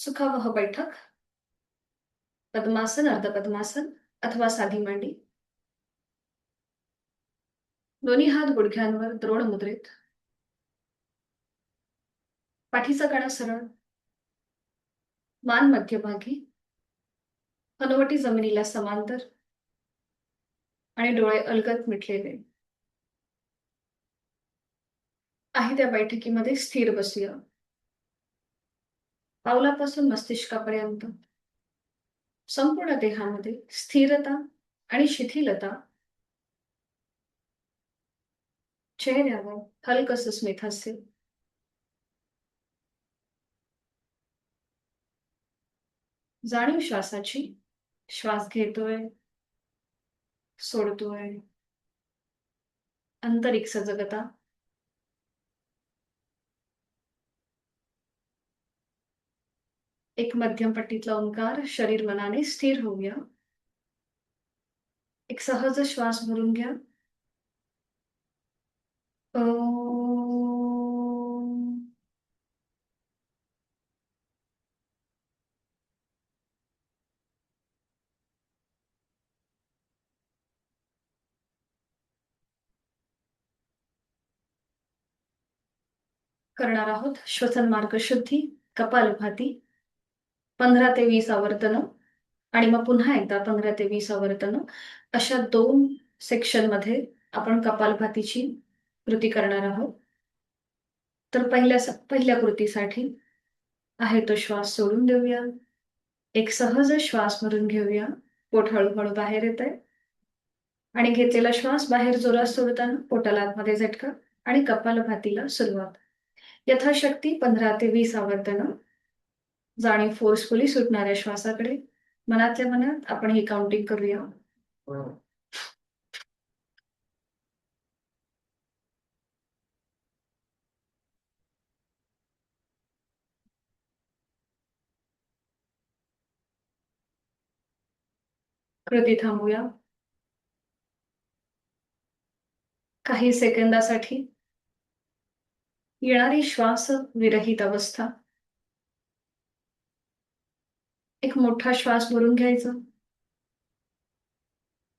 सुखावह बैठक, पद्मासन, अर्धपद्मासन अथवा साधी मांडी. दोन्ही हात गुडघ्यांवर द्रोण मुद्रेत. पाठीचा कणा सरळ, मान मध्यभागी, हनुवटी जमिनीला समांतर आणि डोळे अलगद मिटलेले. आहे त्या बैठकीमध्ये स्थिर बसूया. पावलापासून मस्तिष्कापर्यंत संपूर्ण देहामध्ये स्थिरता आणि शिथिलता. चेहऱ्यावर हलकस स्मितहास्य. जाणीव श्वासाची. श्वास घेतोय, सोडतोय. आंतरिक सजगता. एक मध्यम पट्टीतला ओंकार शरीर मनाने स्थिर होऊया. एक सहज श्वास भरून घ्या. करणार आहोत श्वसन मार्ग शुद्धी, कपालभाती 15 ते 20 आवर्तन आणि मग पुन्हा एकदा 15 ते 20 आवर्तन. अशा 2 सेक्शन मध्ये आपण कपालभातीची कृती करणार आहोत. तर पहिल्या कृतीसाठी आहे तो श्वास सोडून देऊया. एक सहज श्वास भरून घेऊया. पोट हळूहळू बाहेर येत आहे आणि घेतलेला श्वास बाहेर जोरात सोडताना पोटाला आतमध्ये झटका आणि कपालभातीला सुरुवात. यथाशक्ती 15 ते 20 आवर्तन. जाणीव फोर्सफुली सुटणाऱ्या श्वासाकडे. मनातल्या मनात आपण ही काउंटिंग करूया. कृती थांबूया काही सेकंदासाठी. येणारी श्वास विरहित अवस्था. एक मोठा श्वास भरून घ्यायचा.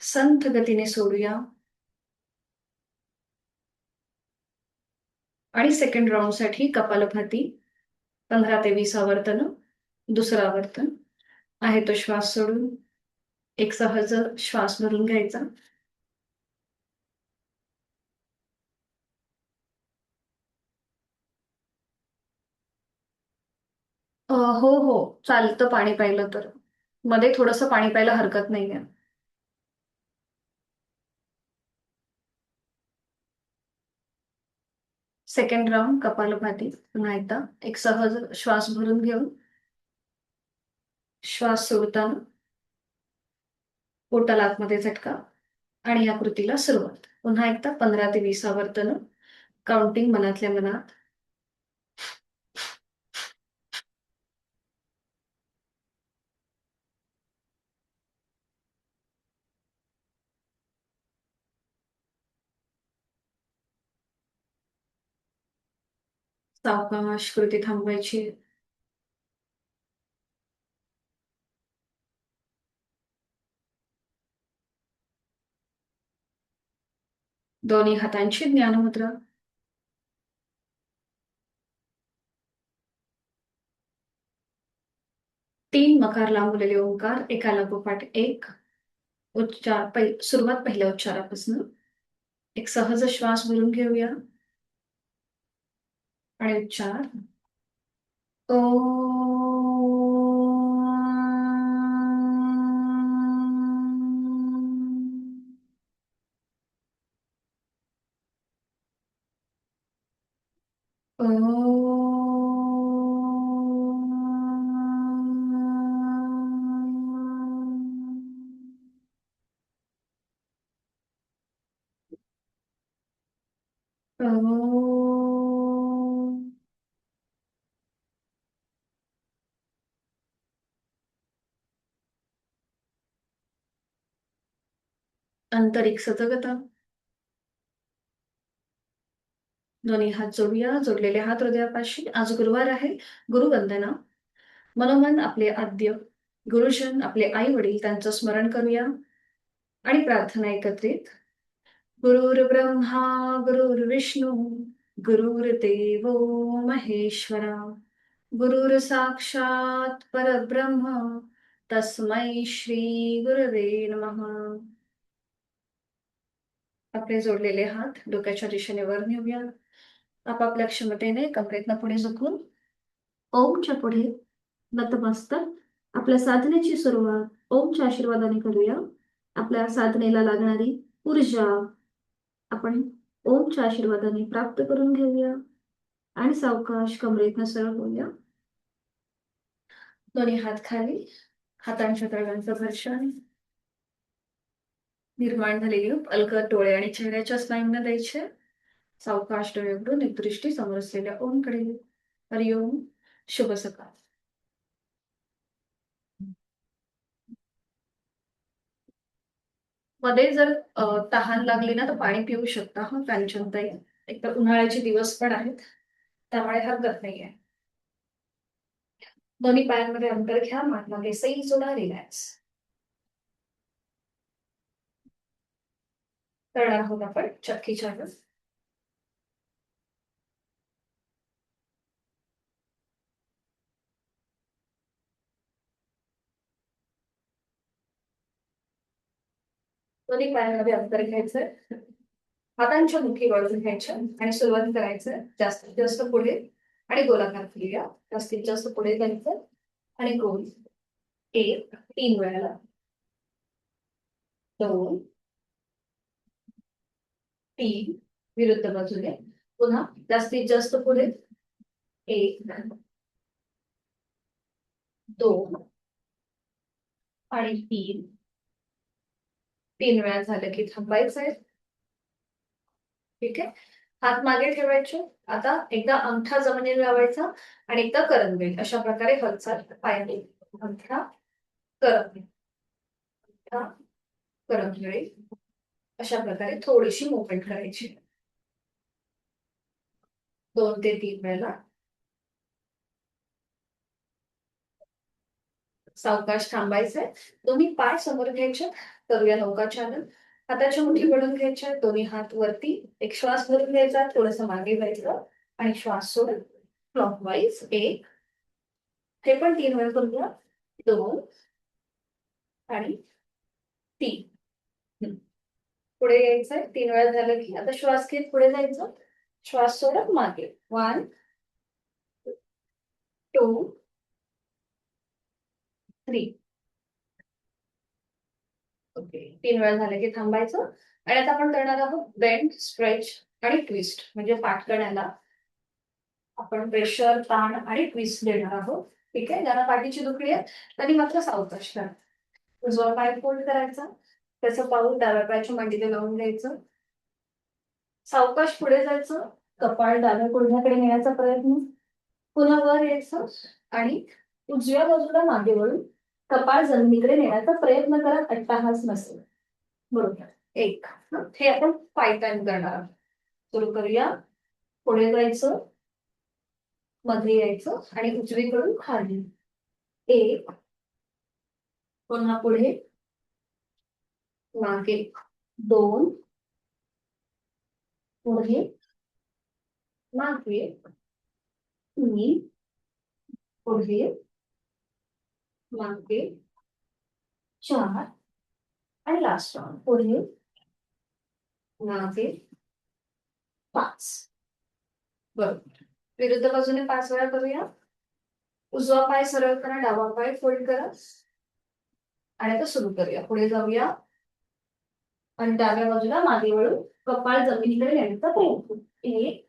संथ गतीने सोडूया आणि सेकंड राऊंड साठी कपालभाती 15 ते 20 आवर्तन. दुसरं आवर्तन आहे तो श्वास सोडून एक सहज श्वास भरून घ्यायचा. हो हो, चालतं पाणी प्यायलं तर. मध्ये थोडंसं पाणी प्यायला हरकत नाहीये. सेकंड राऊंड कपालभाती पुन्हा एकदा एक सहज श्वास भरून घेऊन श्वास सोडताना पोटाला आतमध्ये झटका आणि या कृतीला सुरुवात. पुन्हा एकदा 15 ते 20 आवर्तन. काउंटिंग मनातल्या मनात. सावकाश कृती थांबवायची. दोन्ही हातांची ज्ञानमुद्रा. 3 मकार लांबलेले ओंकार एका लागोपाठ एक. सुरुवात पहिल्या उच्चारापासून. एक सहज श्वास भरून घेऊया आणि उच्चार. ओ. आंतरिक सजगता. दोन्ही हात जोडूया. जोडलेले हात हृदयापाशी. आज गुरुवार आहे. गुरुवंदना. मनोमन आपले आद्य गुरुजन, आपले आई वडील त्यांचं स्मरण करूया आणि प्रार्थना एकत्रित. गुरुर्ब्रह्मा गुरुर्विष्णू गुरुर्देवो महेश्वरा, गुरुर साक्षात परब्रह्म तस्मै श्री गुरवे नमः. आपले जोडलेले हात डोक्याच्या दिशेने वर नेऊया. आपापल्या क्षमतेने कमरेतनं पुढे झुकून ओमच्या पुढे नतमस्तक. आपल्या साधनेची सुरुवात ओमच्या आशीर्वादाने करूया. आपल्या साधनेला लागणारी ऊर्जा आपण ओमच्या आशीर्वादाने प्राप्त करून घेऊया आणि सावकाश कमरेतनं सरळ होऊया. दोन्ही हात खाली, हातांच्या तळव्यांचं घर्षण. निर्माण झालेली अलगद डोळे आणि चेहऱ्याच्या स्नायूंना द्यायचे. सावकाश डोळे उघडून एक दृष्टी समोर असलेल्या ओमकडे. हरिओम. शुभ सकाळ. मध्ये जर तहान लागली ना तर पाणी पिऊ शकता हा कांचनताई. एक तर उन्हाळ्याचे दिवस पण आहेत त्यामुळे हरकत नाहीये. दोन्ही पायांमध्ये अंतर घ्या, मान मागे सैल सोडा, रिलॅक्स. करणार आहोत आपण चक्की चालू. दोन्ही पायांमध्ये अंतर घ्यायचंय, हातांच्या मुठी वळून घ्यायच्या आणि सुरुवात करायचं जास्तीत जास्त पुढे आणि गोलाकार फिरूया. जास्तीत जास्त पुढे जायचं आणि गोल. एक, 3 वेळेला. 2, 3, विरुद्ध बाजूने. पुन्हा जास्तीत जास्त पुढे. 1, 2 आणि 3. 3 वेळा झालं की थांबायचंय. ठीक आहे. हात मागे ठेवायचे. आता एकदा अंगठा जमिनीला लावायचा आणि एकदा करंगळी. अशा प्रकारे हालचाल पायाने. अंगठा करंगळी, अंगठा करंगळी. अशा प्रकारे थोडीशी मुवमेंट करायची. 2 ते 3 वेळेला. सावकाश थांबायचंय. दोन्ही पाय समोर घ्यायचे. करूया नौकाचालन. हाताच्या मुठी वळून घ्यायच्या, दोन्ही हात वरती. एक श्वास भरून घ्यायचा, थोडस मागे जायचं आणि श्वास सोडून क्लॉकवाईज. 1, हे पण 3 वेळा करूया. 2 आणि 3. पुढे यायचंय. 3 वेळा झालं की आता श्वास घेत पुढे जायचं, श्वास सोडत मागे. 1, 2, 3. ओके. 3 वेळा झाले की थांबायचं आणि आता आपण करणार आहोत बेंड, स्ट्रेच आणि ट्विस्ट. म्हणजे पाठकण्याला आपण प्रेशर, ताण आणि ट्विस्ट देणार आहोत. ठीक आहे. ज्यांना पाठीची दुखणी आहे त्यांनी मात्र सावकाश करा. उजवा पाय फोल्ड करायचा, त्याचं पाऊल डाव्या पायाच्या मांडीला लावून द्यायचं. सावकाश पुढे जायचं, कपाळ डाव्या गुडघ्याकडे नेण्याचा प्रयत्न. पुन्हा वर यायचं आणि उजव्या बाजूला मागे वळून कपाळ जमिनीकडे नेण्याचा प्रयत्न करा. अट्टाहास नसेल. बरोबर. 1. हे आपण 5 टाइम करणार आहोत. सुरू करूया. पुढे जायचं, मध्ये यायचं आणि उजवीकडून खाली. 1, पुन्हा पुढे, मागे. 2, पुढे, मागे. 3, पुढे, मागे. 4 आणि लास्ट राऊंड. पुढे, मागे. 5. बरोबर. विरुद्ध बाजूने 5 वेळा करूया. उजवा पाय सरळ करा, डावा पाय फोल्ड करा आणि आता सुरू करूया. पुढे जाऊया आणि डाव्या बाजूला मागे वळून कपाळ जमिनीकडे नेण्याचा प्रयत्न. 1,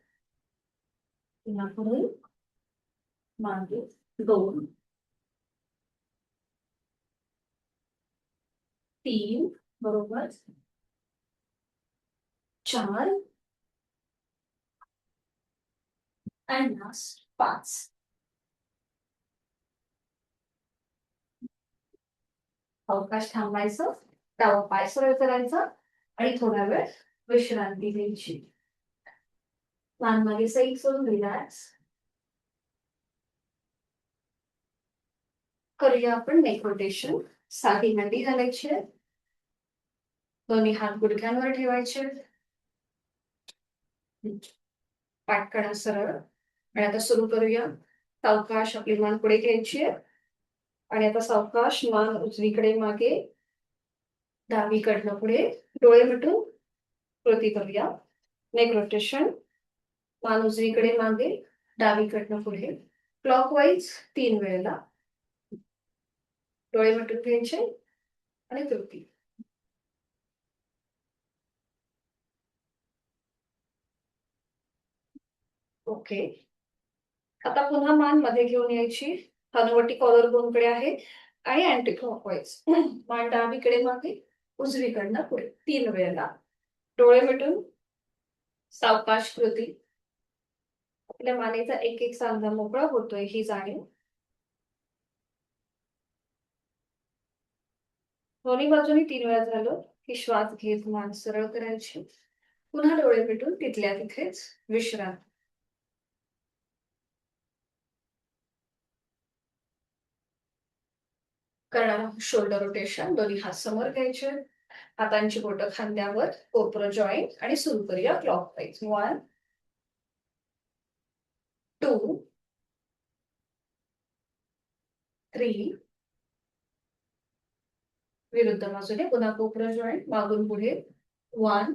पुन्हा पुढे, मागे. 2, 3, बरोबर. 4 आणि लास्ट 5. अवकाश थांबायचं, डावा पाय सरळ करायचा आणि थोडा वेळ विश्रांती घ्यायची. मान मागे सैल सोडून रिलॅक्स. करूया आपण नेक रोटेशन. साधी मांडी घालायची आहे. दोन्ही हात गुडघ्यांवर ठेवायचे. पाठकडा सरळ. आणि आता सुरू करूया. सावकाश आपली मान पुढे घ्यायची आहे. आणि आता सावकाश मान उजवीकडे मागे, डावीकडनं पुढे, डोळे मिटून कृती करूया. Neck rotation. मान उजवीकडे मागे, डावीकडनं पुढे, क्लॉकवाईज 3 वेळेला. डोळे मिटून घ्यायचे आणि कृती. ओके. आता पुन्हा मान मध्ये घेऊन यायची. हनुवटी कॉलर बोनकडे आहे आणि अँटी क्लॉकवाईज. मान डावीकडे मागे, उजवीकडनं पुढे 3 वेळेला. डोळे मिटून सावकाश कृती. आपल्या मानेचा एक एक सांधा मोकळा होतोय ही जाणीव. दोन्ही बाजूनी 3 वेळा झालं की श्वास घेत मान सरळ करायची. पुन्हा डोळे मिटून तिथल्या तिथेच विश्रांती. करणार शोल्डर रोटेशन. दोन्ही हात समोर घ्यायचे. हातांची बोटं खांद्यावर, कोपर जॉईंट आणि सुरू करूया क्लॉकवाईज. 1 2 3. विरुद्ध बाजूने पुन्हा कोपर जॉईंट मागून पुढे. 1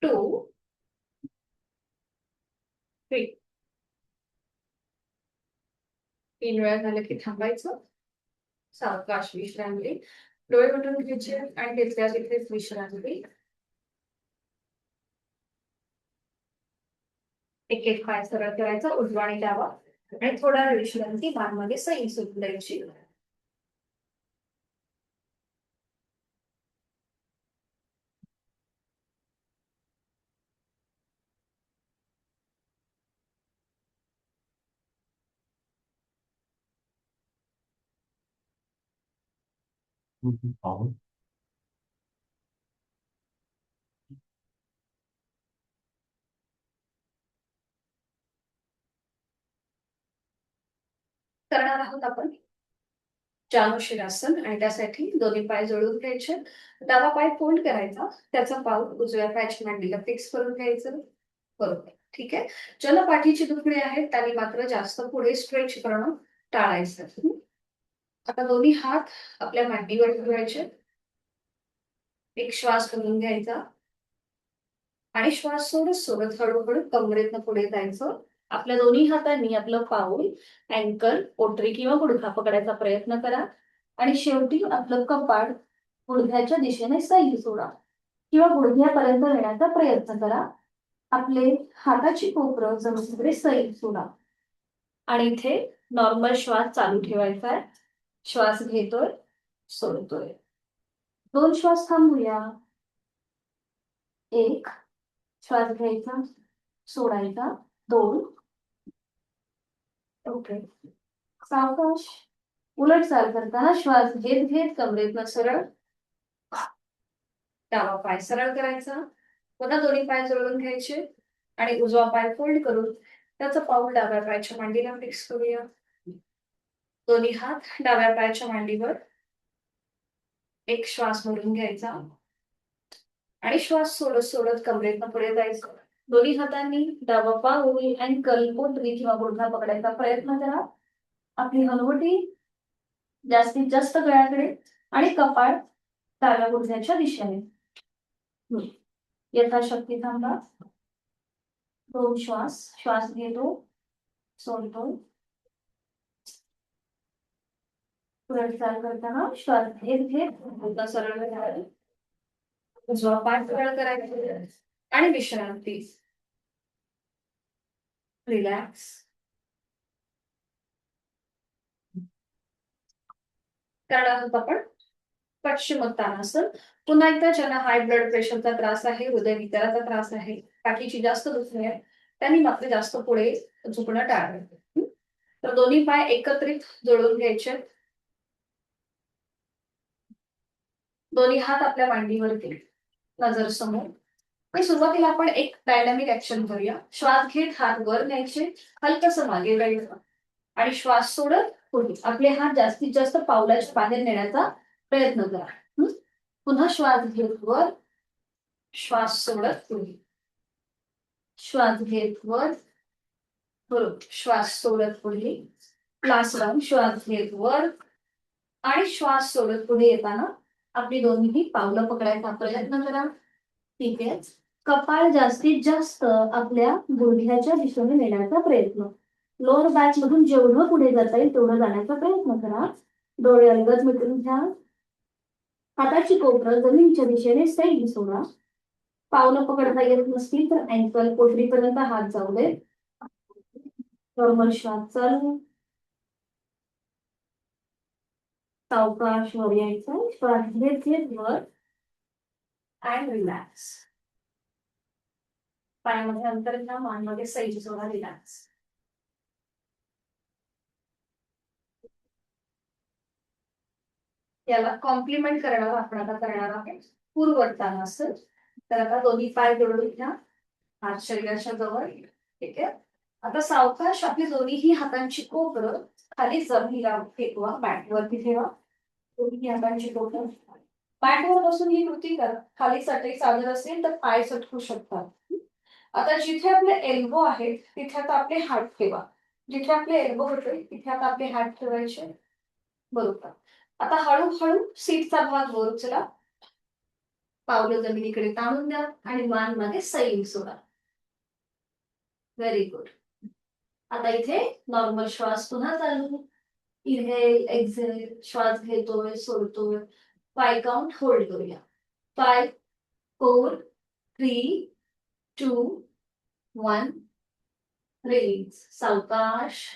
2 3. 3 वेळा झालं की थांबायचं. सावकाश विश्रांती. डोळे मिटून घ्यायचे आणि तिथल्या तिथेच विश्रांती. एक एक पाय सरळ करायचा, उजवा आणि डावा. आणि थोडा वेळ विश्रांती. मान सैल सुरू द्यायची. करणार आहोत आपण जानुशिरासन. आणि त्यासाठी दोन्ही पाय जोडून घ्यायचे. डावा पाय फोल्ड करायचा. त्याचा पाऊल उजव्या पायाच्या मांडीला फिक्स करून घ्यायचं. बरोबर. ठीक आहे. ज्यांना पाठीची दुखणी आहे त्यांनी मात्र जास्त पुढे स्ट्रेच करणं टाळायचं. आता दोन्ही हात आपल्या मांडीवर ठेवायचे. एक श्वास करून घ्यायचा आणि श्वास सोडत सोडत हळूहळू कमरेतनं पुढे जायचं. आपल्या दोन्ही हातांनी आपलं पाऊल, अँकल, पोटरी किंवा गुडघा पकडायचा प्रयत्न करा. आणि शेवटी आपलं कपाळ गुडघ्याच्या दिशेने सैल सोडा किंवा गुडघ्यापर्यंत येण्याचा प्रयत्न करा. आपले हाताची कोपरं जमिनीकडे सैल सोडा. आणि इथे नॉर्मल श्वास चालू ठेवायचा आहे. श्वास घेतोय, सोडतोय. 2 श्वास थांबूया. 1 श्वास घ्यायचा, सोडायचा. 2. ओके. सावकाश उलट चाल करताना श्वास घेत घेत कमरेतनं सरळ. डावा पाय सरळ करायचा. पुन्हा दोन्ही पाय जोडून घ्यायचे आणि उजवा पाय फोल्ड करून त्याचं पाऊल डाव्या पायाच्या मांडीला फिक्स करूया. दोन्ही हात डाव्या पायाच्या मांडीवर. एक श्वास भरून घ्यायचा आणि श्वास सोडत सोडत कमरेतनं पुढे जायचं. दोन्ही हातांनी डावा पाऊल, अँकल, पोटरी किंवा गुडघा पकडायचा प्रयत्न करा. आपली हनुवटी जास्तीत जास्त गळ्याकडे आणि कपाळ डाव्या गुडघ्याच्या दिशेने. यथाशक्ती थांबा. 2 श्वास. श्वास घेतो, सोडतो. पुढे चाल करताना श्वास घेत घेत सरळ करायचं. उजवा पाय सरळ करायचा आणि विश्रांती. रिलॅक्स. करणार आहोत आपण पश्चिमोत्तानासन. पुन्हा एकदा ज्यांना हाय ब्लड प्रेशरचा त्रास आहे, हृदयविकाराचा त्रास आहे, पाठीची जास्त दुखणी आहे, त्यांनी मात्र जास्त पुढे झुकणं टाळावे. तर दोन्ही पाय एकत्रित जोडून घ्यायचे. दोन्ही हात आपल्या मांडीवरती, नजर समोर. आणि सुरुवातीला आपण एक डायनॅमिक ऍक्शन करूया. श्वास घेत हात वर न्यायचे, हलकसं मागे वळायचं. आणि श्वास सोडत पुढे. आपले हात जास्तीत जास्त पावलाच्या बाहेर नेण्याचा प्रयत्न करा. पुन्हा श्वास घेत वर, श्वास सोडत पुढे, श्वास घेत वर, बरोबर, श्वास सोडत पुढे. Last round. श्वास घेत वर आणि श्वास सोडत पुढे येताना आपली दोन्ही पावलं पकडायचा प्रयत्न करा. ठीक आहे. कपाळ जास्तीत जास्त आपल्या गुडघ्याच्या दिशेने नेण्याचा प्रयत्न. लोअर बॅक मधून जेवढं पुढे जाता येईल तेवढं जाण्याचा प्रयत्न करा. डोळे अलगद मिटून घ्या. हाताची कोपरं जमिनीच्या दिशेने सैल सोडा. पावलं पकडता येत नसतील तर अँकल पोटरीपर्यंत हात जाऊ दे. नॉर्मल श्वास चालू. सावकाश वर यायचा. श्वास घेत घेत वर अँड रिलॅक्स. पायामध्ये अंतर घ्या. मानमध्ये सैल सोडा. रिलॅक्स. याला कॉम्प्लिमेंट करणार आपण आता करणार आहोत पूर्वतानासन. तर आता दोन्ही पाय जोडून घ्या. हात शरीराच्या जवळ. ठीक आहे. आता सावकाश आपली दोन्ही हातांची कोपरं खाली जमिनीला फेकवा. मॅटवरती ठेवा. दोन्ही हातांची कोपरं मॅटवर बसून ही कृती करा. खाली चटई चादर असेल तर पाय सटकू शकतात. आता जिथे आपले एल्बो आहेत तिथे आता आपले हात ठेवा. जिथे आपले एल्बो होते तिथे आता आपले हात ठेवायचे. बरोबर. आता हळूहळू सीटचा भाग वर उचला. पावलं जमिनीकडे ताणून द्या आणि मान मध्ये सैल सोडा. Very good. आता इथे नॉर्मल श्वास पुन्हा चालू. Inhale exhale. श्वास घेतोय सोडतोय. 5 काउंट होल्ड करूया. 5 4 3 2 1 रिलीज. सावकाश.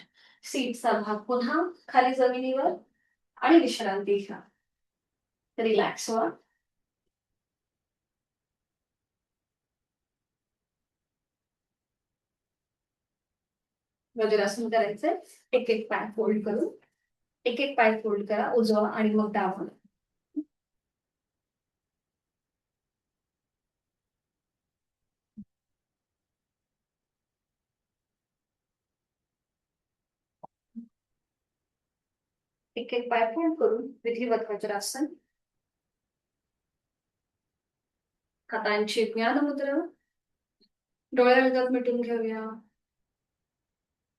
सीटचा भाग पुन्हा खाली जमिनीवर आणि विश्रांती घ्या. रिलॅक्स व्हा. वज्रासन करायचंय. एक एक पाय फोल्ड करून. एक एक पाय फोल्ड करा. उजवा आणि मग डावा. एक एक पाय फोल्ड करून विधिवत वज्रासन. हातांची ज्ञान मुद्रा. डोळे अलगद मिटून घेऊया.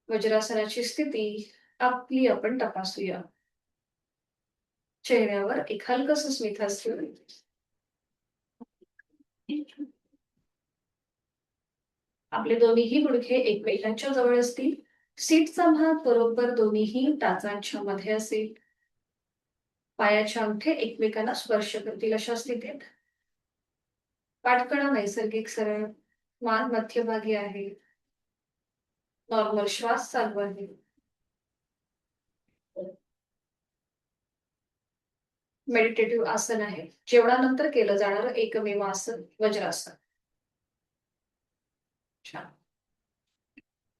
वज्रासनाची स्थिती आपली आपण तपासूया. चेहऱ्यावर एक हलकस स्मित हास्य. आपले दोन्ही गुडघे एकमेकांच्या जवळ असतील. सीटचा भाग बरोबर दोन्ही टाचांच्या मध्ये असेल. पायाचे अंगठे एकमेकांना स्पर्श करतील अशा स्थितीत. पाठकणा नैसर्गिक सरळ. मान मध्यभागी आहे. नॉर्मल श्वास चालू आहे. मेडिटेटिव्ह आसन आहे. जेवणानंतर केलं जाणारं एकमेव आसन वज्रासन. छान.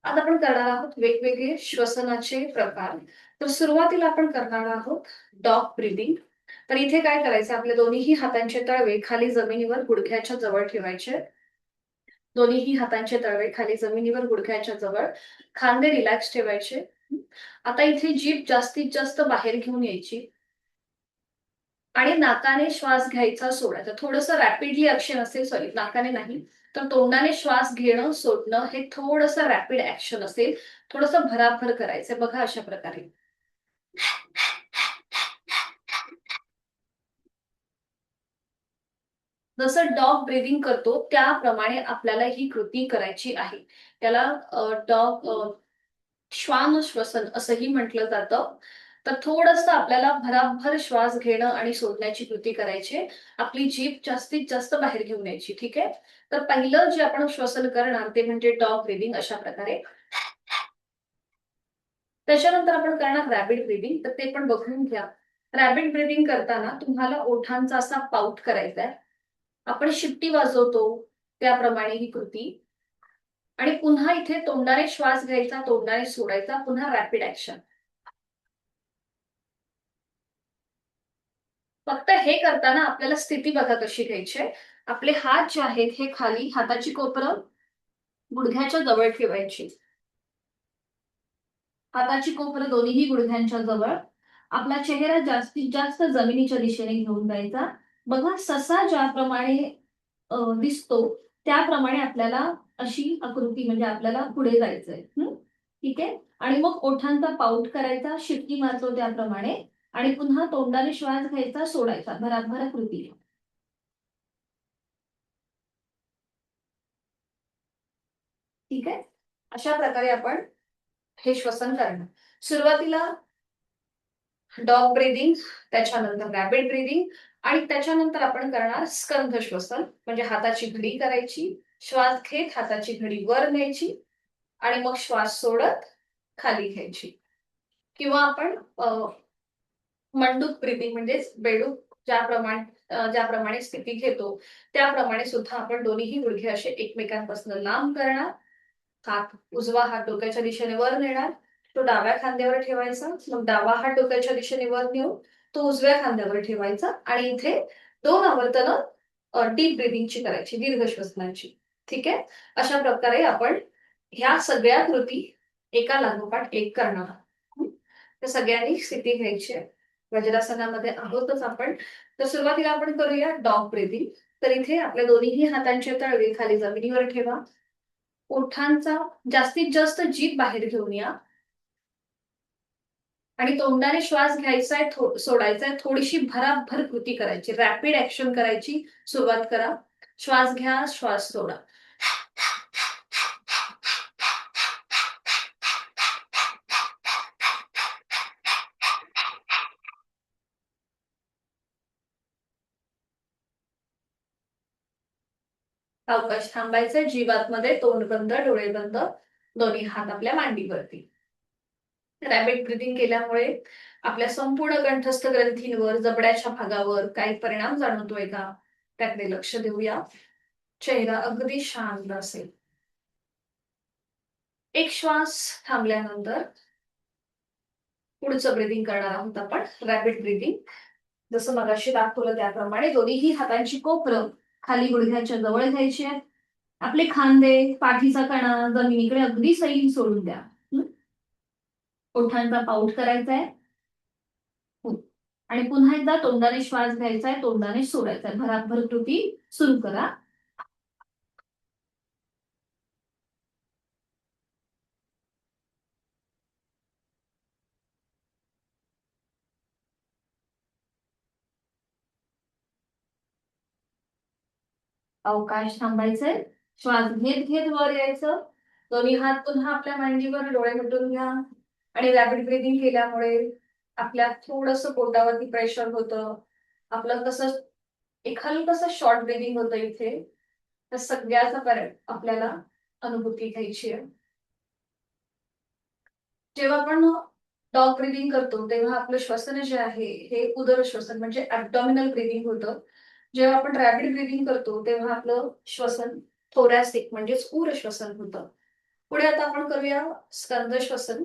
आता आपण करणार आहोत वेगवेगळे श्वसनाचे प्रकार. तर सुरुवातीला आपण करणार आहोत डॉग ब्रीदिंग. तर इथे काय करायचं, आपले दोन्ही हातांचे तळवे खाली जमिनीवर गुडघ्याच्या जवळ ठेवायचे. दोन्ही हातांचे तळवे खाली जमिनीवर गुडघ्याच्या जवळ. खांदे रिलॅक्स ठेवायचे. आता इथे जीभ जास्तीत जास्त बाहेर घेऊन यायची आणि नाकाने श्वास घ्यायचा सोडायचा. थोडंसं रॅपिडली ऍक्शन असेल. सॉरी, नाकाने नाही तर तोंडाने श्वास घेणं सोडणं हे थोडंसं रॅपिड ऍक्शन असेल. थोडंसं भराभर करायचंय. बघा अशा प्रकारे. जसं डॉग ब्रीदिंग करतो त्याप्रमाणे आपल्याला ही कृती करायची आहे. त्याला डॉग श्वान श्वसन असंही म्हटलं जातं. तर थोडंसं आपल्याला भराभर श्वास घेणं आणि सोडण्याची कृती करायची. आपली जीभ जास्तीत जास्त बाहेर घेऊन यायची. ठीक आहे. तर पहिलं जे आपण श्वसन करणार ते म्हणजे डॉग ब्रीदिंग अशा प्रकारे. त्याच्यानंतर आपण करणार रॅबिट ब्रीदिंग. तर ते पण बघून घ्या. रॅबिट ब्रीदिंग करताना तुम्हाला ओठांचा असा पाऊट करायचा आहे. आपण शिट्टी वाजवतो त्याप्रमाणे ही कृती. आणि पुन्हा इथे तोंडाने श्वास घ्यायचा, तोंडाने सोडायचा. पुन्हा रॅपिड ऍक्शन. फक्त हे करताना आपल्याला स्थिती बघा कशी घ्यायची आहे. आपले हात जे आहेत हे खाली, हाताची कोपरं गुडघ्याच्या जवळ ठेवायची. हाताची कोपरं दोन्हीही गुडघ्यांच्या जवळ. आपला चेहरा जास्तीत जास्त जमिनीच्या दिशेने घेऊन जायचा. बघा ससा ज्याप्रमाणे दिसतो त्याप्रमाणे आपल्याला अशी आकृती म्हणजे आपल्याला पुढे जायचंय. ठीक आहे. आणि मग ओठांचा पाऊट करायचा, शिट्टी मारतो त्याप्रमाणे, आणि पुन्हा तोंडाने श्वास घ्यायचा, सोडायचा, भराभर आकृती. ठीक आहे. अशा प्रकारे आपण हे श्वसन करणार. सुरुवातीला डॉग ब्रीदिंग, त्याच्यानंतर रॅपिड ब्रीदिंग, आणि त्याच्यानंतर आपण करणार स्कंध श्वसन, म्हणजे हाताची घडी करायची, श्वास घेत हाताची घडी वर न्यायची आणि मग श्वास सोडत खाली घ्यायची. किंवा आपण मंडूक ब्रीदिंग म्हणजेच बेडूक ज्याप्रमाणे स्थिती घेतो त्याप्रमाणे सुद्धा आपण दोन्हीही गुडघे असे एकमेकांपासून लांब करणार. उजवा हात डोक्याच्या दिशेने वर नेणार, तो डाव्या खांद्यावर ठेवायचा, मग डावा हात डोक्याच्या दिशेने वर नेऊन तो उजव्या खांद्यावर ठेवायचा, आणि इथे 2 आवर्तनं डीप ब्रिदिंगची करायची, दीर्घ श्वसनाची. ठीक आहे. अशा प्रकारे आपण ह्या सगळ्या कृती एका लागोपाठ एक करणार आहोत. तर सगळ्यांनी स्थिती घ्यायची आहे. वज्रासनामध्ये आहोतच आपण. तर सुरुवातीला आपण करूया डॉग ब्रिदिंग. तर इथे आपल्या दोन्हीही हातांचे तळवे खाली जमिनीवर ठेवा. ओठांचा जास्तीत जास्त जीभ बाहेर घेऊन या आणि तोंडाने श्वास घ्यायचाय, सोडायचाय, थोडीशी भराभर कृती करायची, रॅपिड ऍक्शन करायची. सुरुवात करा. श्वास घ्या, श्वास सोडा. अवकाश थांबायचे. जीवातमध्ये तोंड बंद, डोळे बंद, दोन्ही हात आपल्या मांडीवरती. रॅपिड ब्रिदिंग केल्यामुळे आपल्या संपूर्ण कंठस्थ ग्रंथींवर, जबड्याच्या भागावर काही परिणाम जाणवतोय का त्याकडे लक्ष देऊया. चेहरा अगदी शांत असेल. एक श्वास थांबल्यानंतर पुढचं ब्रिदिंग करणार आहोत आपण, रॅपिड ब्रिदिंग. जसं मगाशी दाखवलं त्याप्रमाणे दोन्हीही हातांची कोपरं खाली गुडघ्याच्या जवळ घ्यायची आहेत. आपले खांदे, पाठीचा कणा जमिनीकडे अगदी सैल सोडून द्या. ओठांचा पाऊट करायचा आहे. आणि पुन्हा एकदा तोंडाने श्वास घ्यायचा आहे, तोंडाने सोडायचा आहे. भराभर कृती सुरू करा. अवकाश थांबायचंय. श्वास घेत घेत वर यायचं. दोन्ही हात पुन्हा आपल्या मांडीवर, डोळे मिटून घ्या. आणि रॅपिड ब्रिदिंग केल्यामुळे आपल्या थोडस पोटावरती प्रेशर होतं. आपलं कसं एक हलकसं शॉर्ट ब्रिदिंग होतं इथे. तर सगळ्याचा आपल्याला अनुभूती घ्यायची आहे. जेव्हा आपण डॉग ब्रिदिंग करतो तेव्हा आपलं श्वसन जे आहे हे उदर श्वसन म्हणजे ऍब्डॉमिनल ब्रिदिंग होतं. जेव्हा आपण रॅपिड ब्रिदिंग करतो तेव्हा आपलं श्वसन थोरॅसिक म्हणजेच उर श्वसन होतं. पुढे आता आपण करूया स्कंद श्वसन.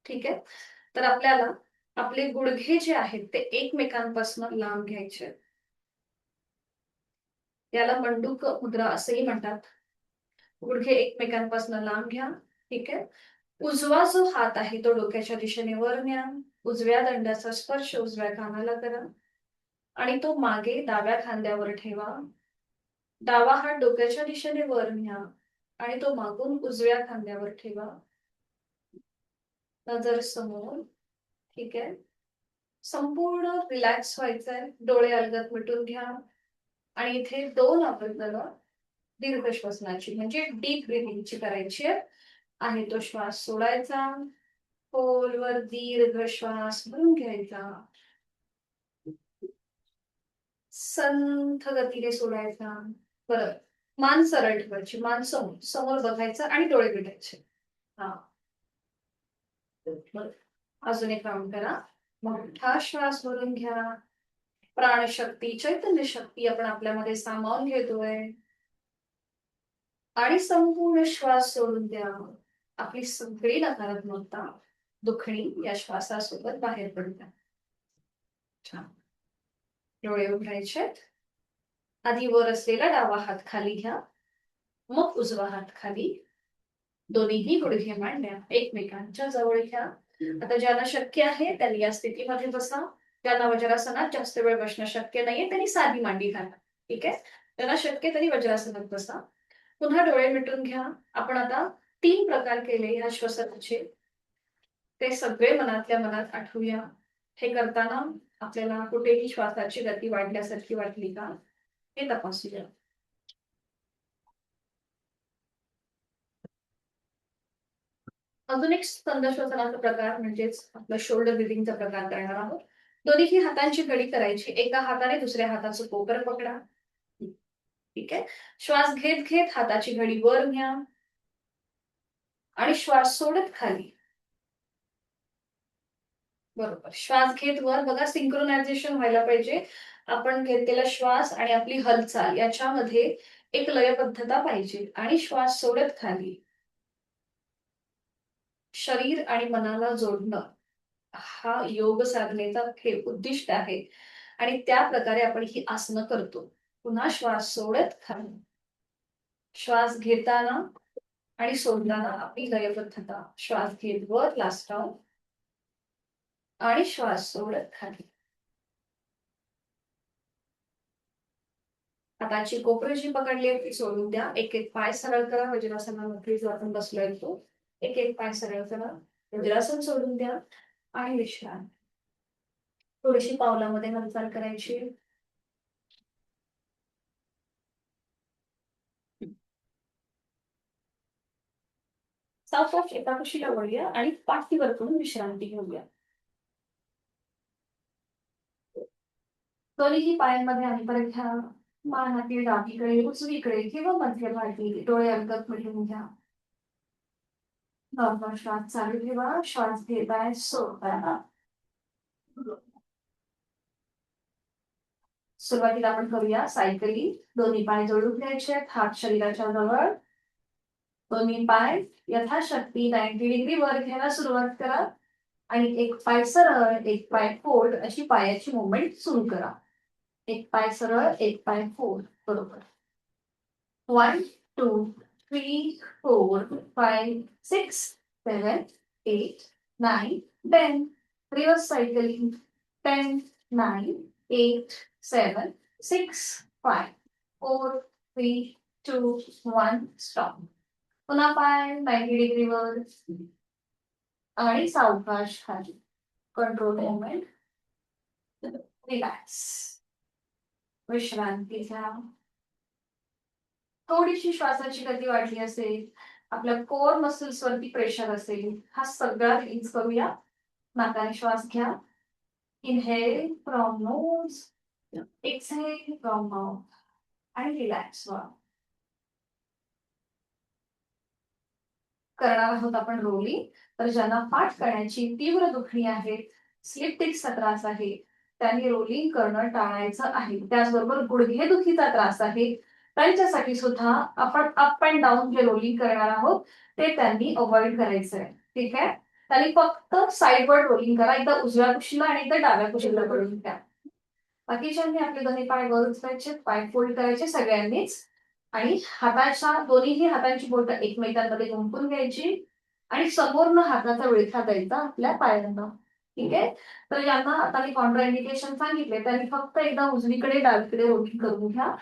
ठीक आहे. तर आपल्याला आपले गुडघे जे आहेत ते एकमेकांपासून लांब घ्यायचे. याला मंडूक मुद्रा असेही म्हणतात. गुडघे एकमेकांपासून लांब घ्या. ठीक आहे. उजवा जो हात आहे तो डोक्याच्या दिशेने वर न्या. उजव्या दंडाचा स्पर्श उजव्या कानाला करा आणि तो मागे डाव्या खांद्यावर ठेवा. डावा हात डोक्याच्या दिशेने वर न्या आणि तो मागून उजव्या खांद्यावर ठेवा. नजर समोर. ठीक आहे. संपूर्ण रिलॅक्स व्हायचंय. डोळे अलगद मिटून घ्या आणि इथे 2 आवर्तनं दीर्घ श्वसनाची म्हणजे डीप ब्रिदिंगची करायची आहे. तो श्वास सोडायचा, खोलवर दीर्घ श्वास भरून घ्यायचा, संथ गतीने सोडायचा. परत मान सरळ ठेवायची, मान समोर समोर बघायचं आणि डोळे मिटायचे. हा. अजून एक राऊंड करा. मोठा श्वास भरून घ्या. प्राणशक्ती, चैतन्य शक्ती आपण आपल्यामध्ये सामावून घेतोय आणि संपूर्ण श्वास सोडून द्या. आपली सगळी नकारात्मकता, दुखणी या श्वासासोबत बाहेर पडतात. छान. डोळे उघडायचे. आधी वर असलेला डावा हात खाली घ्या, मग उजवा हात खाली, दोन्हीही गुडघे मांड्या एकमेकांच्या जवळ घ्या. आता ज्यांना शक्य आहे त्यांनी या स्थितीमध्ये बसा. ज्यांना वज्रासनात जास्त वेळ बसणं शक्य नाहीये त्यांनी साधी मांडी घाला. ठीक आहे, ज्यांना शक्य त्यांनी वज्रासनात बसा. पुन्हा डोळे मिटून घ्या. आपण आता 3 प्रकार केले या श्वसनाचे, ते सगळे मनातल्या मनात आठवूया. हे करताना आपल्याला कुठेही श्वासाची गती वाढल्यासारखी वाटली का हे तपासूया. अजून एक स्तंभ श्वसनाचा प्रकार म्हणजेच आपला शोल्डर ब्रिदिंगचा प्रकार करणार आहोत. दोन्ही हातांची घडी करायची. एका हाताने दुसऱ्या हाताचं कोपर पकडा. ठीक आहे, श्वास घेत घेत हाताची घडी वर घ्या आणि श्वास सोडत खाली. बरोबर, श्वास घेत वर बघा, सिंक्रोनायझेशन व्हायला पाहिजे. आपण घेतलेला श्वास आणि आपली हालचाल याच्यामध्ये एक लयबद्धता पाहिजे. आणि श्वास सोडत खाली. शरीर आणि मनाला जोडणं हा योग साधनेचा हे उद्दिष्ट आहे आणि त्या प्रकारे आपण ही आसनं करतो. पुन्हा श्वास सोडत खाली. श्वास घेताना आणि सोडताना आपली लयबद्धता. श्वास घेत वर लास्ट डाऊन आणि श्वास सोडत खाली. हाताची कोपरं जी पकडली आहे ती सोडून द्या. एक एक पाय सरळ करा. वज्रासनामध्ये जो आपण बसलोय तो एक एक पाय सरळ करा. वज्रासन सोडून द्या आणि विश्रांती. थोडीशी पावलामध्ये हालचाल करायची. सावकाश एका कुशीला वळूया आणि पाठीवर करून विश्रांती घेऊया. दोन्ही पायांमध्ये आणि परत घ्या. मान आपली डावीकडे उजवीकडे किंवा मध्यभागी. डोळे अलगद मिटून घ्या. नॉर्मल श्वास चालू ठेवा. श्वास घेताय सोडताना. सुरुवातीला आपण करूया सायकलिंग. दोन्ही पाय जोडून घ्यायचे, हात शरीराच्या जवळ. दोन्ही पाय यथाशक्ती 90 डिग्री वर घ्यायला सुरुवात करा आणि एक पाय सरळ एक पाय फोल्ड अशी पायाची मुवमेंट सुरू करा. एक पाय सरळ एक पाय फोल्ड. बरोबर. 1 2 3 4 5 6 7 8 9 10. Reverse cycling. 10 9 8 7 6 5 4 3 2 1 स्टॉप. पुन्हा पाय 90 डिग्रीवर आणि सावकाश खाली. Control movement. रिलॅक्स. विश्रांती घ्या. थोडीशी श्वासाची गती वाढली असेल, आपल्या कोर मसल्स वरती प्रेशर असेल, हा सगळा रिलीज करूया. नाकाने श्वास घ्या. Inhale from knows, exhale from mouth आणि रिलॅक्स व्हा. करणार आहोत आपण रोलिंग. तर ज्यांना पाठ करण्याची तीव्र दुखणी आहे, स्लिप डिस्कचा त्रास आहे, त्यांनी रोलिंग करणं टाळायचं आहे. त्याचबरोबर गुडघेदुखीचा त्रास आहे त्यांच्यासाठी सुद्धा आपण अप अँड डाऊन जे रोलिंग करणार आहोत ते त्यांनी अवॉइड करायचं आहे. ठीक आहे, त्यांनी फक्त साईडवर रोलिंग करा. एकदा उजव्या कुशीला आणि एकदा डाव्या कुशीला करून घ्या. बाकीच्यांनी आपले दोन्ही पाय वर उचलायचे, पाय फोल्ड करायचे सगळ्यांनीच आणि हाताच्या दोन्ही हातांची बोटं एकमेकांमध्ये गुंफून घ्यायची आणि समोरनं हाताचा विळखा द्यायचा आपल्या पायांना. ठीक आहे, तर ज्यांना आता मी कॉन्ट्रा इंडिकेशन सांगितले त्यांनी फक्त एकदा उजवीकडे डावीकडे रोलिंग करून घ्या.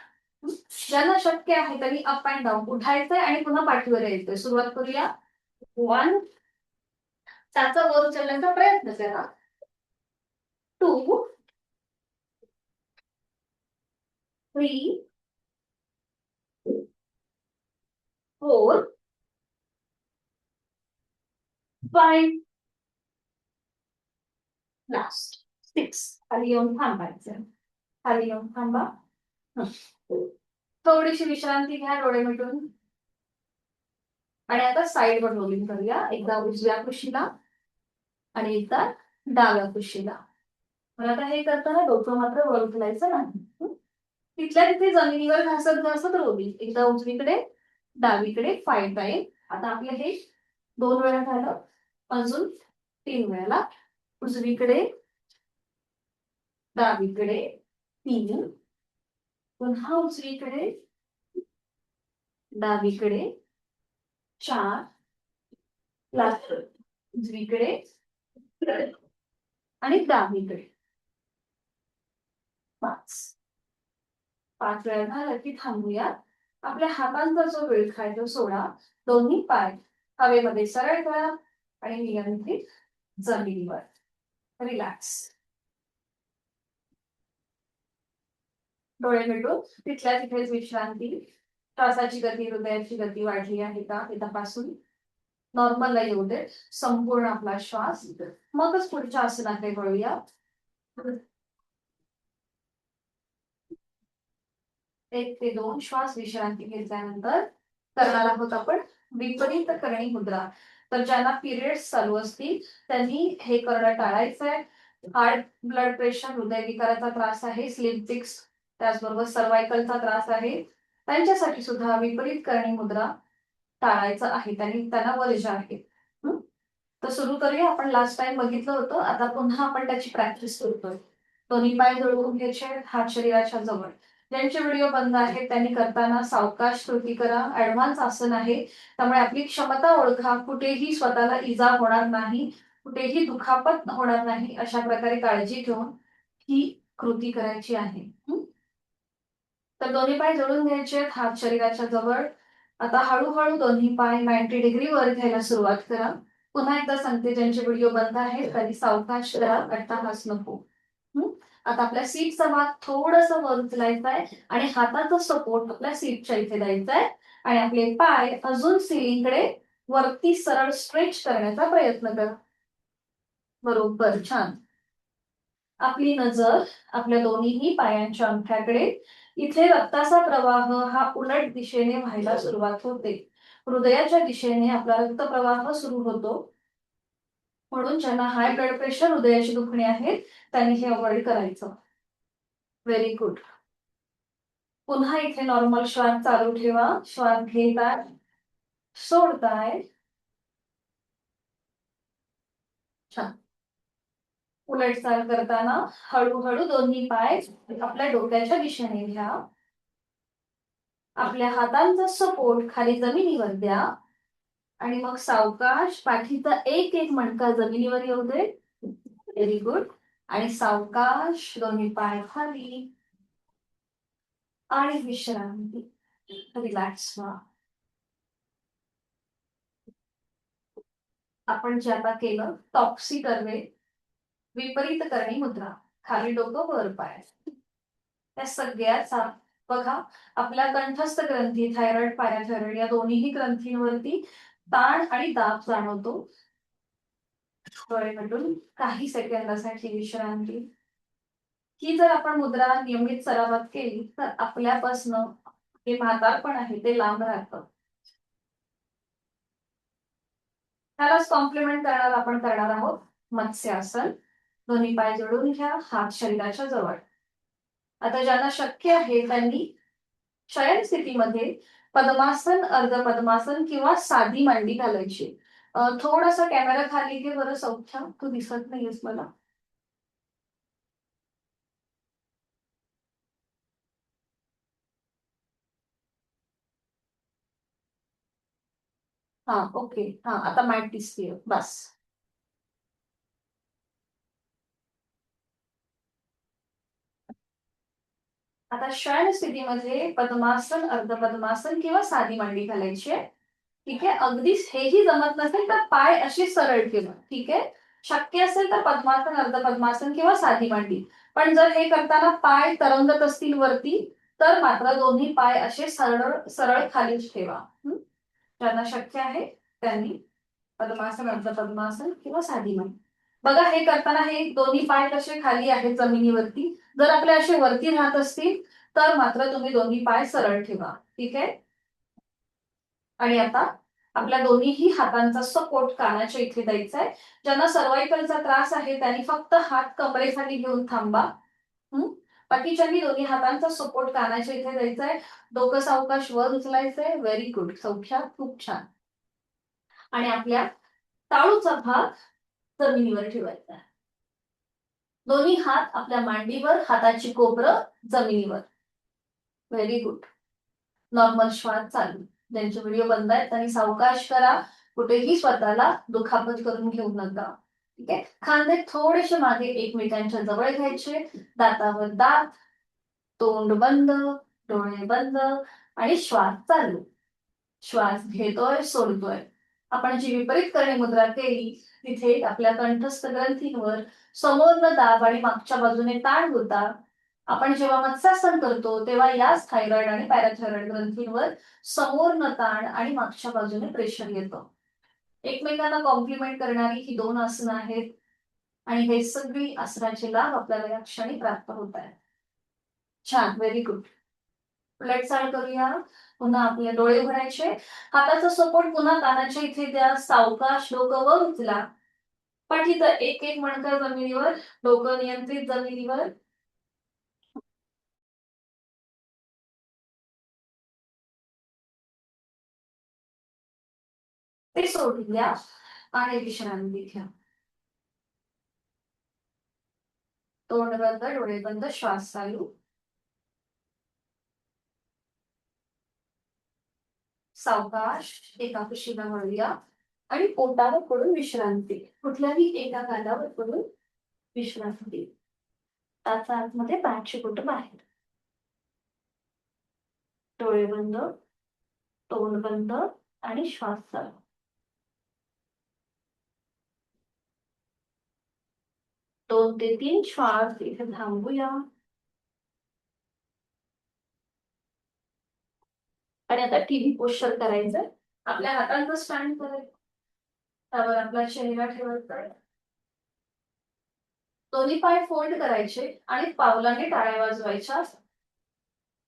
ज्यांना शक्य आहे त्यांनी अप अँड डाऊन उठायचंय आणि पुन्हा पाठीवर यायचंय. सुरुवात करूया. 1 चाचा वर उचलण्याचा प्रयत्न करा. 2 3 4 5 लास्ट 6. खाली येऊन थांबायचं. खाली येऊन थांबा. थोडीशी विश्रांती घ्या डोळे मिटून. आणि आता साईडवर रोलिंग करूया. एकदा उजव्या कुशीला आणि एकदा डाव्या कुशीला. पण आता हे करताना डोकं मात्र वर उचलायचं नाही. तिथल्या तिथे जमिनीवर घासत घासत रोलिंग. एकदा उजवीकडे डावीकडे 5 टाइम. आता आपलं हे 2 वेळा झालं. अजून 3 वेळेला उजवीकडे डावीकडे 3. पुन्हा उजवीकडे डावीकडे 4 लास्ट उजवीकडे आणि डावीकडे. 5 5 वेळा झालं की थांबूया. आपल्या हातांचा जो विळखा आहे तो सोडा. दोन्ही पाय हवेमध्ये सरळ करा आणि नियंत्रित जमिनीवर. रिलॅक्स. डोळे मिटून तिथल्या तिथेच विश्रांती. श्वासाची गती, हृदयाची गती वाढली आहे का हे तपासून नॉर्मलला येऊ दे. संपूर्ण आपला श्वास. मगच पुढच्या आसनाकडे वळूया. 1 ते 2 श्वास विश्रांती घेतल्यानंतर करणार आहोत आपण विपरीत करणी मुद्रा. तर ज्यांना पिरियड्स चालू असतील त्यांनी हे करणं टाळायचंय. हार्ट ब्लड प्रेशर, हृदयविकाराचा त्रास आहे, स्लिप डिस्क, त्याचबरोबर सर्वायकलचा त्रास आहे, त्यांच्यासाठी सुद्धा विपरीत करणी मुद्रा टाळायचं आहे. त्यांना वर्ज आहे. तर सुरू करूया. आपण लास्ट टाइम बघितलं होतं, आता पुन्हा आपण त्याची प्रॅक्टिस करतोय. दोन्ही पाय जोडून घ्यायचे, हात शरीराच्या जवळ. ज्यांचे व्हिडिओ बंद आहेत त्यांनी करताना सावकाश कृती करा. ऍडव्हान्स आसन आहे, त्यामुळे आपली क्षमता ओळखा. कुठेही स्वतःला इजा होणार नाही, कुठेही दुखापत होणार नाही, अशा प्रकारे काळजी घेऊन ही कृती करायची आहे. तर दोन्ही पाय जोडून घ्यायचे, हात शरीराच्या जवळ. आता हळूहळू दोन्ही पाय 90 डिग्री वर घ्यायला सुरुवात करा. पुन्हा एकदा सांगते, ज्यांचे व्हिडिओ बंद आहेत त्यांनी सावकाश करा, अट्टाहास नको. आता आपल्या सीटचा भाग थोडस वर उचलायचा आहे आणि हाताचा सपोर्ट आपल्या सीटच्या इथे द्यायचा आहे आणि आपले पाय अजून सिलिंगकडे वरती सरळ स्ट्रेच करण्याचा प्रयत्न करा. बरोबर, छान. आपली नजर आपल्या दोन्हीही पायांच्या अंगठ्याकडे. इथे रक्ताचा प्रवाह हा उलट दिशेने व्हायला सुरुवात होते. हृदयाच्या दिशेने आपला रक्तप्रवाह सुरू होतो. म्हणून ज्यांना हाय ब्लड प्रेशर, हृदयाची दुखणी आहेत त्यांनी हे अवॉइड करायचं. Very good. पुन्हा इथे नॉर्मल श्वास चालू ठेवा. श्वास घेताय, सोडताय. छान. उलट चाल करताना हळूहळू दोन्ही पाय आपल्या डोक्याच्या दिशेने घ्या. आपल्या हातांचा सपोर्ट खाली जमिनीवर द्या आणि मग सावकाश पाठीचा एक एक मणका जमिनीवर येऊ दे. Very good. आणि सावकाश दोन्ही पाय खाली आणि विश्रांती. रिलॅक्स व्हा. आपण जे आता केलं टॉप्सी कर्वे, विपरीत करणी मुद्रा, खाली डोकं वर पाय, त्या सगळ्याचा बघा आपल्या कंठस्थ ग्रंथी, थायरॉइड, पॅराथायरॉइड या दोन्हीही ग्रंथींवरती ताण आणि दाब जाणवतो. डोळे मिटून काही सेकंदासाठी विश्रांती. ही जर आपण मुद्रा नियमित सरावात केली तर आपल्यापासनं जे म्हातारपण आहे ते लांब राहतं. त्यालाच कॉम्प्लिमेंट करणार आपण करणार आहोत मत्स्यासन. दोन्ही पाय जोडून घ्या, हात शरीराच्या जवळ. आता ज्यांना शक्य आहे त्यांनी शयन स्थितीमध्ये पद्मासन, अर्ध पद्मासन किंवा साधी मांडी घालायची. थोडासा कॅमेरा खाली घे बरं सौख्या, तू दिसत नाहीयेस मला. हा ओके, हा आता मॅट दिसतीये बस. आता शयन स्थितीमध्ये पद्मासन, अर्ध पद्मासन किंवा साधी मांडी घालायची आहे. ठीक आहे. अगदीच हेही जमत नसेल तर पाय अशी सरळ ठेवा. ठीक आहे. शक्य असेल तर पद्मासन, अर्ध पद्मासन किंवा साधी मांडी. पण जर हे करताना पाय तरंगत असतील वरती तर मात्र दोन्ही पाय असे सरळ सरळ खालीच ठेवा. ज्यांना शक्य आहे त्यांनी पद्मासन, अर्ध पद्मासन किंवा साधी मांडी. बघा हे करताना हे दोन्ही पाय कसे खाली आहेत जमिनीवरती. जर आपले असे वरती राहत असतील तर मात्र तुम्ही दोन्ही पाय सरळ ठेवा. ठीक आहे. आणि आता आपल्या दोन्हीही हातांचा सपोर्ट कानाच्या इथे द्यायचा आहे. ज्यांना सर्वायकलचा त्रास आहे त्यांनी फक्त हात कमरेखाली घेऊन थांबा. बाकीच्यांनी दोन्ही हातांचा सपोर्ट कानाच्या इथे द्यायचा आहे. डोकं सावकाश वर उचलायचंय. व्हेरी गुड सौख्या, खूप छान. आणि आपल्या टाळूचा भाग जमिनीवर ठेवायचा आहे. दोन्ही हात आपल्या मांडीवर, हाताची कोपरं जमिनीवर. Very good. नॉर्मल श्वास चालू. ज्यांचे व्हिडिओ बंद आहेत त्यांनी सावकाश करा. कुठेही स्वतःला दुखापत करून घेऊ नका. ठीक आहे. खांदे थोडेसे मागे एकमेकांच्या जवळ घ्यायचे, दातावर दात, तोंड बंद, डोळे बंद आणि श्वास चालू. श्वास घेतोय, सोडतोय. आपण जी विपरीत करणी मुद्रा केली तिथे आपल्या कंठस्थ ग्रंथींवर समोरनं दाब आणि मागच्या बाजूने ताण होता. आपण जेव्हा मत्स्यासन करतो तेव्हा याच थायरॉइड आणि पॅराथायरॉइड ग्रंथींवर समोरनं ताण आणि मागच्या बाजूने प्रेशर येतं. एकमेकांना कॉम्प्लिमेंट करणारी ही 2 आसनं आहेत आणि हे सगळी आसनाचे लाभ आपल्याला या क्षणी प्राप्त होत आहेत. छान, व्हेरी गुड. लेट चालू करूया. पुन्हा आपले डोळे उघडायचे. हाताचा सपोर्ट पुन्हा कानाच्या इथे द्या. सावकाश डोकं वर उचला. पाठीचा एक एक मणका जमिनीवर, डोकं नियंत्रित जमिनीवर. ते सोडून द्या आणि विश्रांती घ्या. तोंड बंद, डोळे बंद, श्वास चालू. सावकाश एका कुशीला वळूया आणि पोटावर पडून विश्रांती. कुठल्याही एका कानावर पडून विश्रांती. त्याचा आतमध्ये पाठची बोटं बाहेर. डोळे बंद, तोंड बंद आणि श्वास चालू. 2 ते 3 श्वास इथे थांबूया. आणि आता टीव्ही पोश्चर करायचं. आपल्या हातांचं स्टँड करायचं. त्यावर आपला चेहरा ठेवायचा. दोन्ही पाय फोल्ड करायचे आणि पावलाने टाळ्या वाजवायच्या.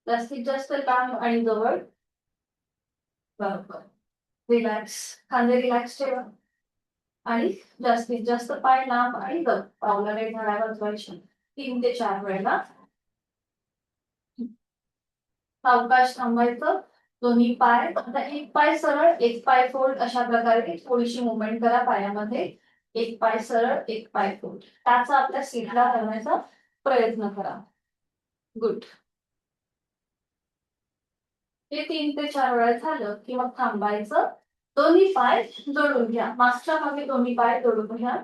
जास्तीत जास्त लांब आणि जवळ. बरोबर. रिलॅक्स. खांदे रिलॅक्स ठेवा आणि जास्तीत जास्त पाय लांब आणि जवळ. पावलाने टाळ्या वाजवायच्या 3 ते 4 वेळेला. सावकाश थांबायचं. दोन्ही पाय, आता एक पाय सरळ, एक पाय फोल्ड, अशा प्रकारे थोडीशी मुवमेंट करा पायामध्ये. एक पाय सरळ, एक पाय फोल्ड. त्याचा आपल्या सीटला करण्याचा प्रयत्न करा. गुड. हे 3 ते 4 वेळा झालं की मग थांबायचं. दोन्ही पाय जोडून घ्या. मागच्या मागे दोन्ही पाय जोडून घ्या.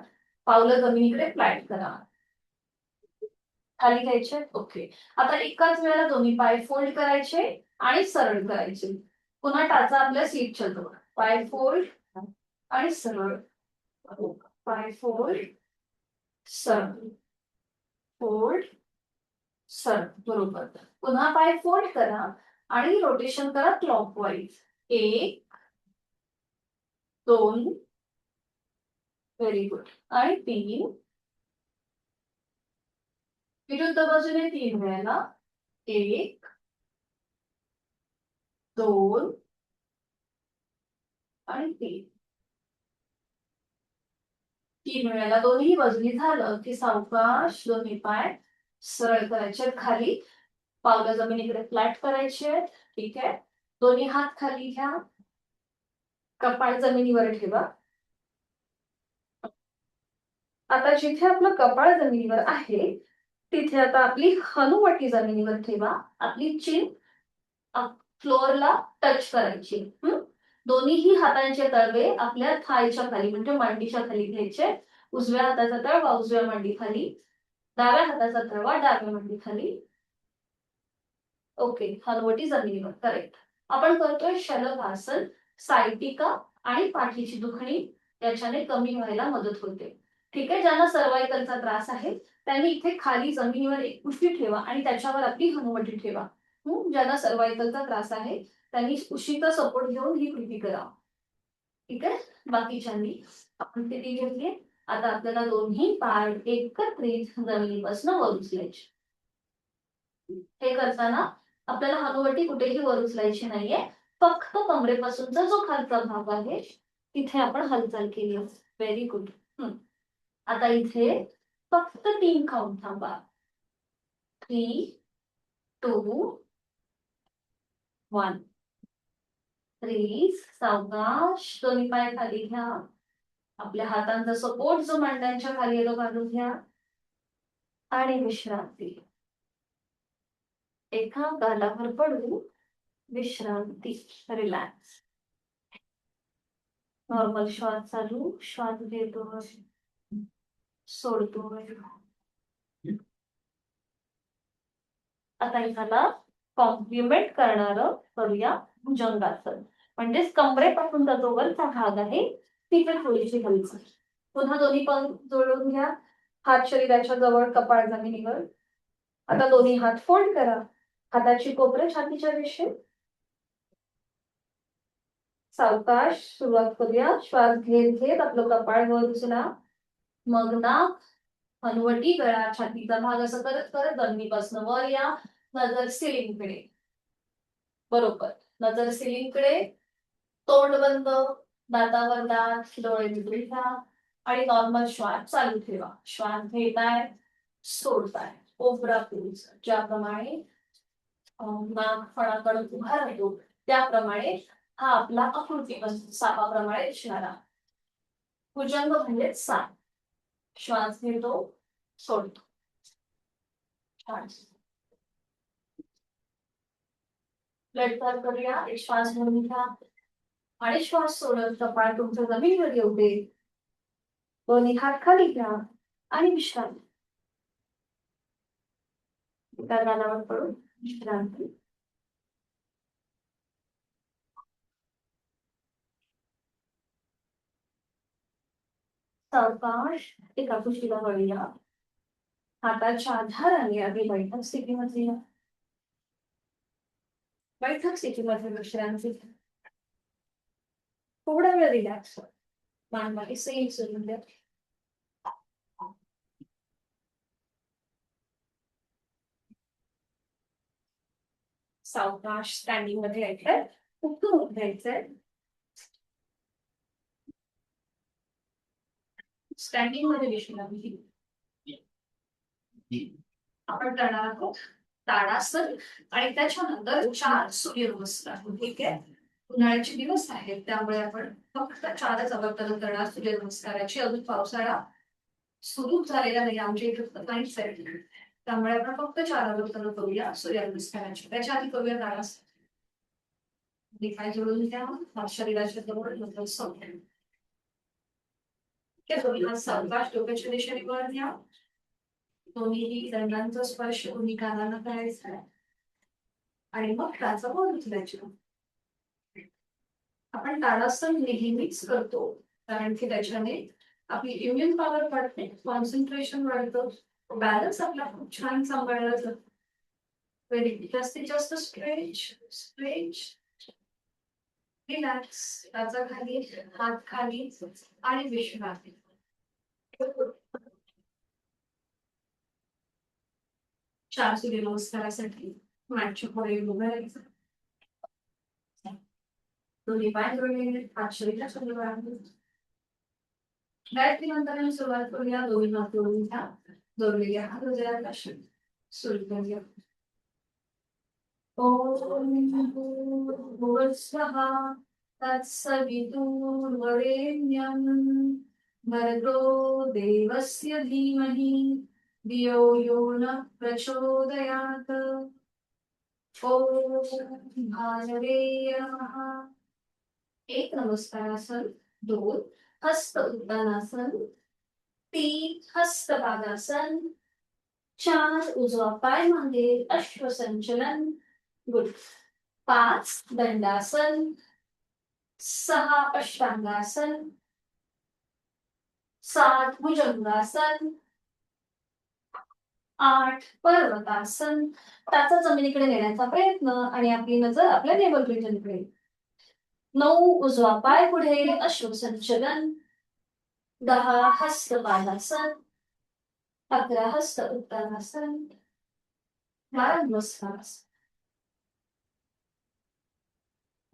पावलं जमिनीकडे फ्लॅट करा. खाली घ्यायचे. ओके. आता एकाच वेळेला दोन्ही पाय फोल्ड करायचे आणि सरळ करायचे. पुन्हा टाचा आपल्या सीटच्या जवळ. पाय फोल्ड आणि सरळ. पाय फोल्ड, सरळ, फोल्ड, सरळ. बरोबर. पुन्हा पाय फोल्ड करा आणि रोटेशन करा क्लॉकवाईज. 1, 2, very good. आणि 3, विरुद्ध बाजूने 3 वेळेला. 1, 2 आणि 3. 3 वेळेला दोन्ही बाजूनी झालं की सावकाश दोन्ही पाय सरळ करायचे खाली. पावलं जमिनीकडे फ्लॅट करायचे. ठीक आहे. दोन्ही हात खाली घ्या. कपाळ जमिनीवर ठेवा. आता जिथे आपलं कपाळ जमिनीवर आहे तिथे आता आपली हनुवटी जमिनीवर ठेवा. आपली चिन फ्लोअरला टच करायची. दोन्हीही हातांचे तळवे आपल्या थायच्या खाली म्हणजे मांडीच्या खाली घ्यायचे. उजव्या हाताचा तळवा उजव्या मांडी खाली, डाव्या हाताचा तळवा डाव्या मांडी खाली. ओके. हनुवटी जमिनीवर. करेक्ट. आपण करतोय शलभासन. सायटिका आणि पाठीची दुखणी याच्याने कमी व्हायला मदत होते. ठीक आहे. ज्यांना सर्वायकलचा त्रास आहे त्यांनी इथे खाली जमिनीवर एक उशी ठेवा आणि त्याच्यावर आपली हनुवटी ठेवा. ज्यांना सर्वायकलचा त्रास आहे त्यांनी उशीचा सपोर्ट घेऊन ही कृती करा. ठीक आहे. बाकीच्यांनी आपण किती घेतली. आता आपल्याला दोन्ही पाय एकत्रित जमिनीपासून वर उचलायचे. हे करताना आपल्याला हनुवटी कुठेही वर उचलायची नाहीये. फक्त कमरेपासूनचा जो खालचा भाग आहे तिथे आपण हालचाल केली. Very good. आता इथे फक्त 3 काउंट थांबा. 3, 2, 1. रिलीज. सावकाश दोन्ही पाय खाली घ्या. आपल्या हातांचा सपोर्ट जो मांड्यांच्या खाली येतो काढून घ्या आणि विश्रांती. एका गालावर पडून विश्रांती. रिलॅक्स. नॉर्मल श्वास चालू, श्वास घेतो, सोडतो. आता एखादा कॉम्प्लिमेंट करणार करूया भुजंगासन. म्हणजेच कमरेपासून जो वरचा भाग आहे तिथे थोडीशी हालचाल. पुन्हा दोन्ही पण जोडून घ्या. हात शरीराच्या जवळ, कपाळ जमिनीवर. आता दोन्ही हात फोल्ड करा. हाताची कोपरे छातीच्या दिशेत. सावकाश सुरुवात करूया. श्वास घेत घेत आपलं कपाळ वर उचला. मग नाक, हनुवटी, गळा, छातीचा भाग असं करत करत जमिनीपासून वर या. नजर सिलिंगकडे. बरोबर. नजर सिलिंगकडे. तोंड बंद, दातावर दात, डोळे मिटून घ्या आणि नॉर्मल श्वास चालू ठेवा. श्वास घेताय, सोडताय. कोपरा पूज ज्याप्रमाणे नाक फणाकडून उभा राहतो त्याप्रमाणे हा आपला आकृती सापाप्रमाणे दिसणारा भुजंग म्हणजे साप. श्वास घेतो, सोडतो. लटकार करूया. एक श्वास भरून घ्या आणि श्वास सोडत कपाळ तुमचं जमिनीवर येऊ दे. दोन्ही हात खाली घ्या आणि विश्रांती. गालावर पडून विश्रांती. सावकाश एका कुशीला वळूया. हाताच्या आधाराने आधी बैठक स्थितीमध्ये या. बैठक स्थितीमध्ये विश्रांती. थोडा वेळ रिलॅक्स. मानवाने सैल सोडून द्या. सावकाश स्टँडिंग मध्ये यायचंय. उठून उठायचंय. स्टँडिंग मध्ये विश्रांती. आपण करणार आहोत ताडासन आणि त्याच्यानंतर 4 सूर्यनमस्कार. ठीक आहे. उन्हाळ्याचे दिवस आहेत त्यामुळे आपण फक्त 4च अवतरण करणार सूर्यनमस्काराची. अजून पावसाळा सुरू झालेला नाही आमच्या इथे नाहीच आहे, त्यामुळे आपण फक्त 4 अवतरण करूया सूर्यनमस्काराची. त्याच्या आधी करूया ताडासन. पाय जोडून घ्या. शरीराच्या जवळ नंतर सोडून. दोन्ही हात सावकाश डोक्याच्या दिशेने वर घ्या. दोन्ही दंडांचा स्पर्श दोन्ही कानांना करायचा आहे आणि मग त्याचा वर उचलायचा. आपण ताडासन नेहमीच करतो कारण की त्याच्याने आपली इम्युन पॉवर वाढते, कॉन्सन्ट्रेशन वाढतं, बॅलन्स आपला खूप छान सांभाळला जातो. जास्तीत जास्त स्ट्रेच स्ट्रेच रिलॅक्स. त्याचा खाली हात खाली आणि विश्रांती. चार सूर्यनमस्कारासाठी मॅटच्या पुढे उभं राहायचं. दोन्ही पाय जोडले, हात शरीराच्या जवळ आणले. गायत्री मंत्राने सुरुवात करूया. दोन्ही हात जोडून घ्या. जोडलेल्या हात हृदयाला सुरू करूया. ओम भूर्भुवस्सुवः तत्सवितुर्वरेण्यं भर्गो देवस्य धीमहि धियो यो नः प्रचोदयात्. ओम भानवे नमः. एक नमस्कारासन, 2 हस्त उत्तानासन, 3 हस्तपादासन, 4 उजवा पाय मागे अश्वसंचलन. गुड. 5 दंडासन, 6 अष्टांगासन, 7 भुजंगासन, 8 पर्वतासन. त्याचा जमिनीकडे नेण्याचा प्रयत्न आणि आपली नजर आपल्या नेबल रिजनकडे. 9 उजवा पाय पुढे अश्वसंचलन, 10 हस्तपादासन, 11 हस्त उत्तानासन, 12 नमस्कारासन.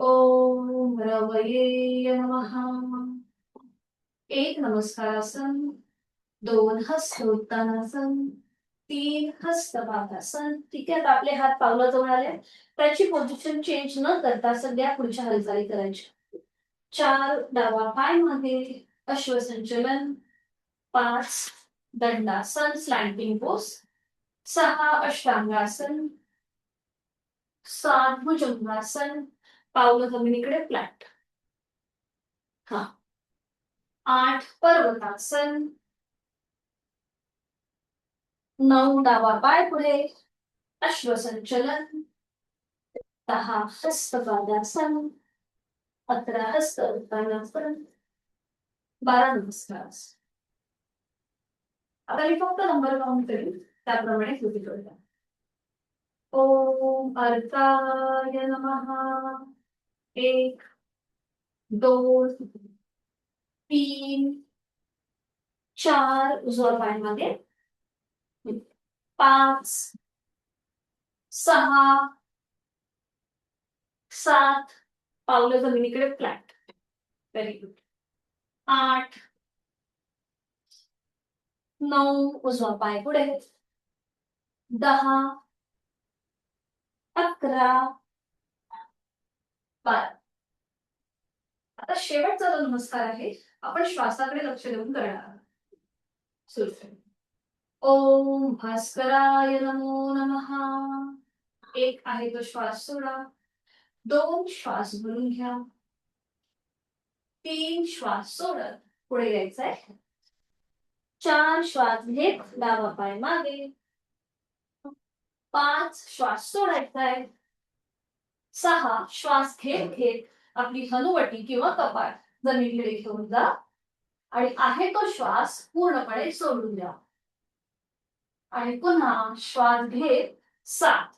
ओम रवये नमः. एक नमस्कारासन, 2 हस्त उत्तानासन, 3 हस्तपादासन. ठीक आहे. आपले हात पावलाजवळ आले. त्याची पोझिशन चेंज न करता सध्या पुढच्या हालचाली करायच्या. 4 डावा पाय मागे अश्वसंचलन, 5 दंडासन स्लॅन्टिंग पोज, 6 अष्टांगासन, 7 भुजंगासन, पावलं जमिनीकडे फ्लॅट. हा 8 पर्वतासन, 9 डावा पाय पुढे अश्वसंचलन, 10 हस्तपादासन, 11 हस्त उत्तानासन, 12 नमस्कार. आता मी फक्त नंबर काउंट करेन त्याप्रमाणे कृती करूया. ओम अर्काय नमः. 1 2 3 4 उजवा पाय मागे, 5 6 7 पावलं जमिनीकडे फ्लॅट. Very good. 8 9 उजवा पाय पुढे, 10 11 12. आता शेवटचा जो नमस्कार आहे आपण श्वासाकडे लक्ष देऊन करणार आहोत. सुरू करू. ओम भास्कराय नमो नमः. 1 आहे तो श्वास सोडा, 2 श्वास भरून घ्या, 3 श्वास सोडत पुढे यायचंय, 4 श्वास घेत डावा पाय मागे, 5 श्वास सोडायचा आहे, 6 श्वास घेत घेत आपली हनुवटी किंवा कपाळ जमिनीकडे घेऊन जा आणि आहे तो श्वास पूर्णपणे सोडून द्या. आणि पुन्हा श्वास घेत 7.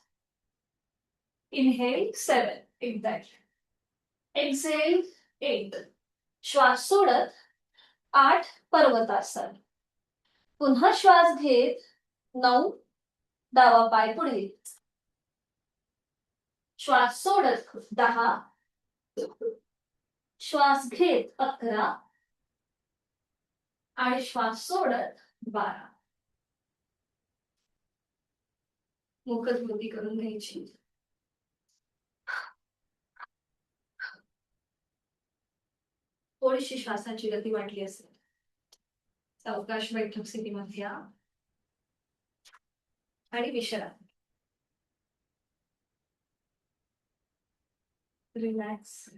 Inhale 7 exactly. एक्झेल 8. श्वास सोडत 8 पर्वतासन. पुन्हा श्वास घेत 9 डावा पाय पुढे. श्वास सोडत 10. श्वास घेत 11 आणि श्वास सोडत 12. मुखस्मृती करून घ्यायची. थोडीशी श्वासाची गती वाटली असेल, सावकाश बैठक स्थितीमध्ये या आणि विश्रांती. रिलॅक्स.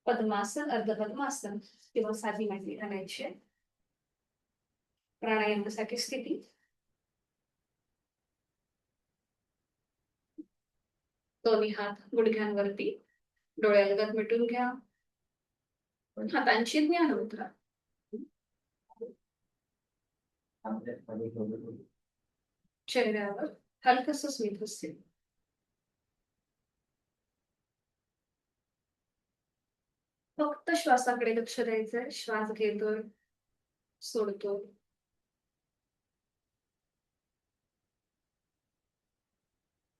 पद्मासन, अर्धपद्मासन किंवा साधी मांडी घालायची. प्राणायामासाठी स्थिती. दोन्ही हात गुडघ्यांवरती, डोळ्यालगत मिटून घ्या. हातांची ज्ञान मुद्रा. चेहऱ्यावर हलकस स्मित हास्य. फक्त श्वासाकडे लक्ष द्यायचंय. श्वास घेतोय, सोडतोय.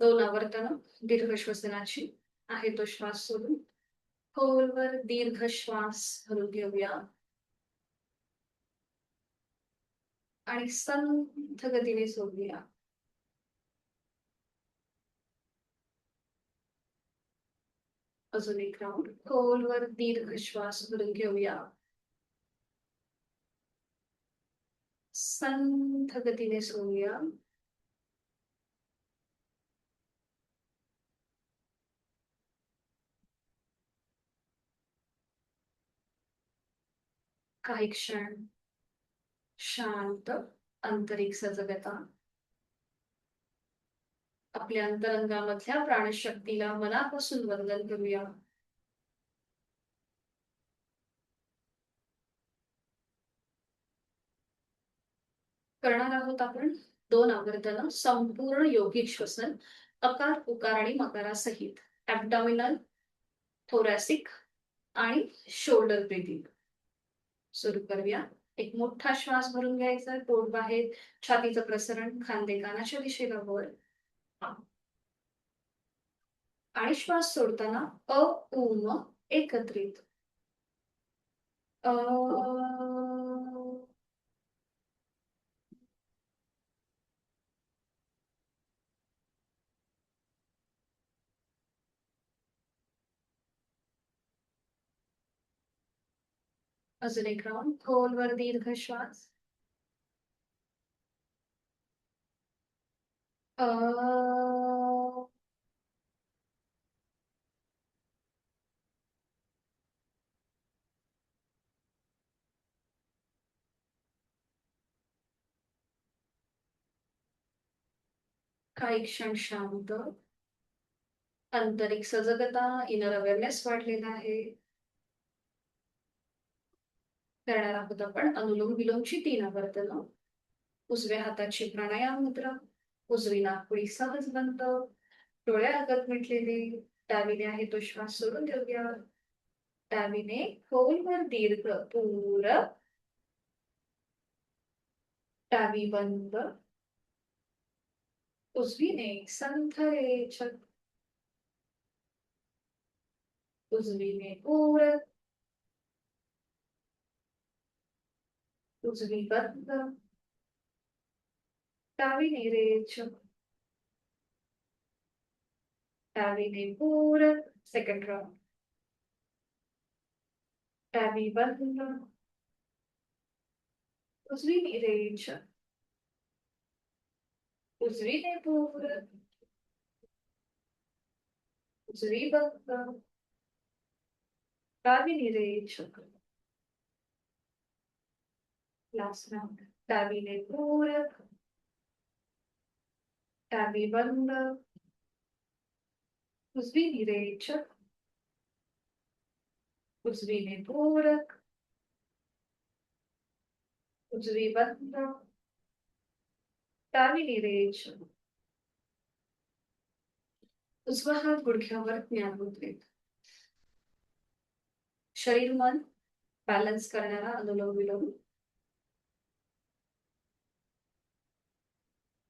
दोन आवर्तन दीर्घ श्वसनाची. आहे तो श्वास सोडून खोलवर दीर्घ श्वास भरून घेऊया आणि संथ गतीने सोडूया. अजून एक राऊंड. खोलवर दीर्घ श्वास भरून घेऊया, संथ गतीने सोडूया. काही क्षण शांत आंतरिक सजगता. आपल्या अंतरंगामधल्या प्राणशक्तीला मनापासून वंदन करूया. करणार आहोत आपण 2 आवर्तन संपूर्ण योगिक श्वसन, अकार उकार आणि मकारासहित. ॲब्डॉमिनल, थोरॅसिक आणि शोल्डर ब्रीदिंग. सुरू करूया. एक मोठा श्वास भरून घ्यायचा, पोट बाहेर, छातीचं प्रसरण, खांदे कानाच्या दिशेला वर. आणि श्वास सोडताना अ उ म एकत्रित. अजून एक राऊंड. खोलवर दीर्घ श्वास. काही क्षण शांत. आंतरिक सजगता, इनर अवेअरनेस वाढलेला आहे. करणार आहोत आपण अनुलोम विलोमची 3 आवर्तनं. उजव्या हाताची प्राणायाम मुद्रा. उजवी नाकपुडी सहज बंद. डोळे लागत मिटलेले. डावीने आहे तो श्वास सोडून देऊया. डावीने खोलवर दीर्घ पूरक. डावी बंद. उजवीने संथ रेचक. उजवीने पूरक. उजवी बंद. डावीने रेचक. डावीने पूरक. Second round. डावी बंद. उजवीने रेचक. उजवीने पूरक. उजवी बंद. डावीने रेचक. Last round. डावीने पूरक. डावी बंद. उजवीने रेचक. उजवीने पूरक. उजवी बंद. डावीने रेचक. उजवा हात गुडघ्यावर ज्ञान मुद्रेत. शरीर मन बॅलन्स करणारा अनुलोम विलोम.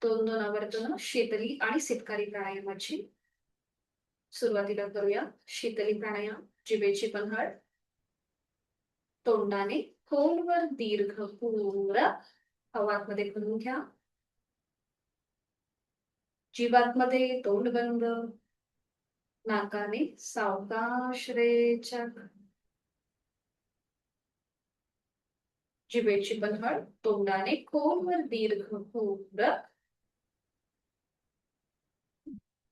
2-2 आवर्तन शीतली आणि शीतकारी प्राणायामाची. सुरुवातीला करूया शीतली प्राणायाम. जिभेची पन्हाळ. तोंडाने खोलवर दीर्घ पूरक. हवा आतमध्ये भरून घ्या. जीभ आतमध्ये, तोंड बंद. नाकाने सावकाश रेचक. जिभेची पन्हाळ. तोंडाने खोलवर दीर्घ पूरक.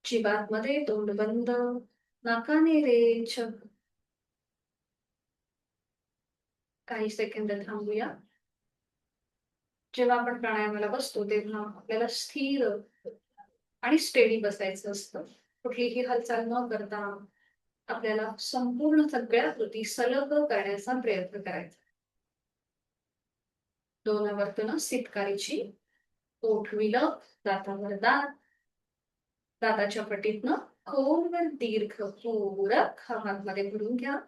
जीभ आतमध्ये, तोंड बंद. नाकाने रेचक. काही सेकंद थांबूया. जेव्हा आपण प्राणायामाला बसतो तेव्हा आपल्याला स्थिर आणि स्टेडी बसायचं असतं. कुठलीही हालचाल न करता आपल्याला संपूर्ण सगळ्या कृती सलग करण्याचा प्रयत्न करायचा. 2 आवर्तनं शीतकारीची. ओठ विलग, दातावर दात. दाताच्या पटीतनं खोलवर दीर्घ पूरक. हवा आतमध्ये भरून घ्या.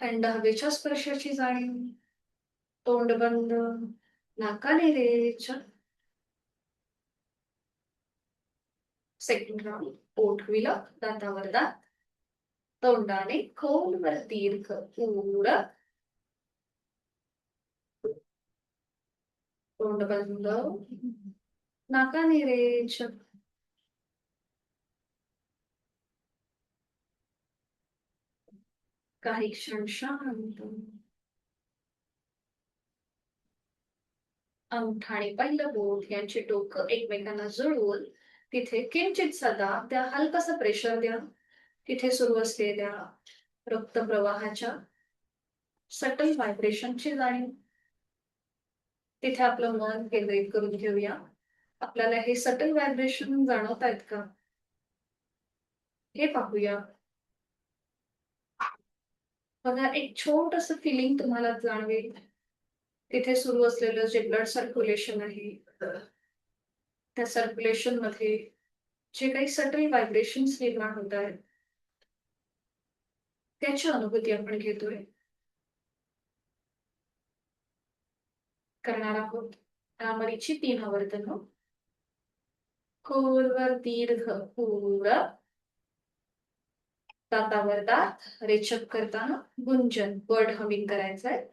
थंड हवेच्या स्पर्शाची जाणीव. तोंड बंद. नाकाने रेचक. Second round. ओठ विलग, दातावर दात. तोंडाने खोलवर दीर्घ पूरक. तोंड बंद. नाकाने रेचक. काही क्षण शांत. अंगठा आणि पहिलं बोट यांचे डोकं एकमेकांना जुळवून तिथे किंचितसा दाब द्या. हलकासा प्रेशर द्या. तिथे सुरू असलेल्या रक्तप्रवाहाच्या सटल व्हायब्रेशनची जाणीव. तिथे आपलं मन केंद्रित करून घेऊया. आपल्याला हे सटल व्हायब्रेशन जाणवतायत का हे पाहूया. बघा एक छोटस फिलिंग तुम्हाला जाणवेल. तिथे सुरू असलेलं जे ब्लड सर्क्युलेशन आहे त्या सर्क्युलेशन मध्ये जे काही सटल व्हायब्रेशन्स निर्माण होत आहेत त्याची अनुभूती आपण घेतोय. करणार आहोत भ्रामरीची 3 आवर्तनं. खोलवर दीर्घ पूरक. दातावर दात. रेचक करताना गुंजन वर्ड हमिंग करायचंय.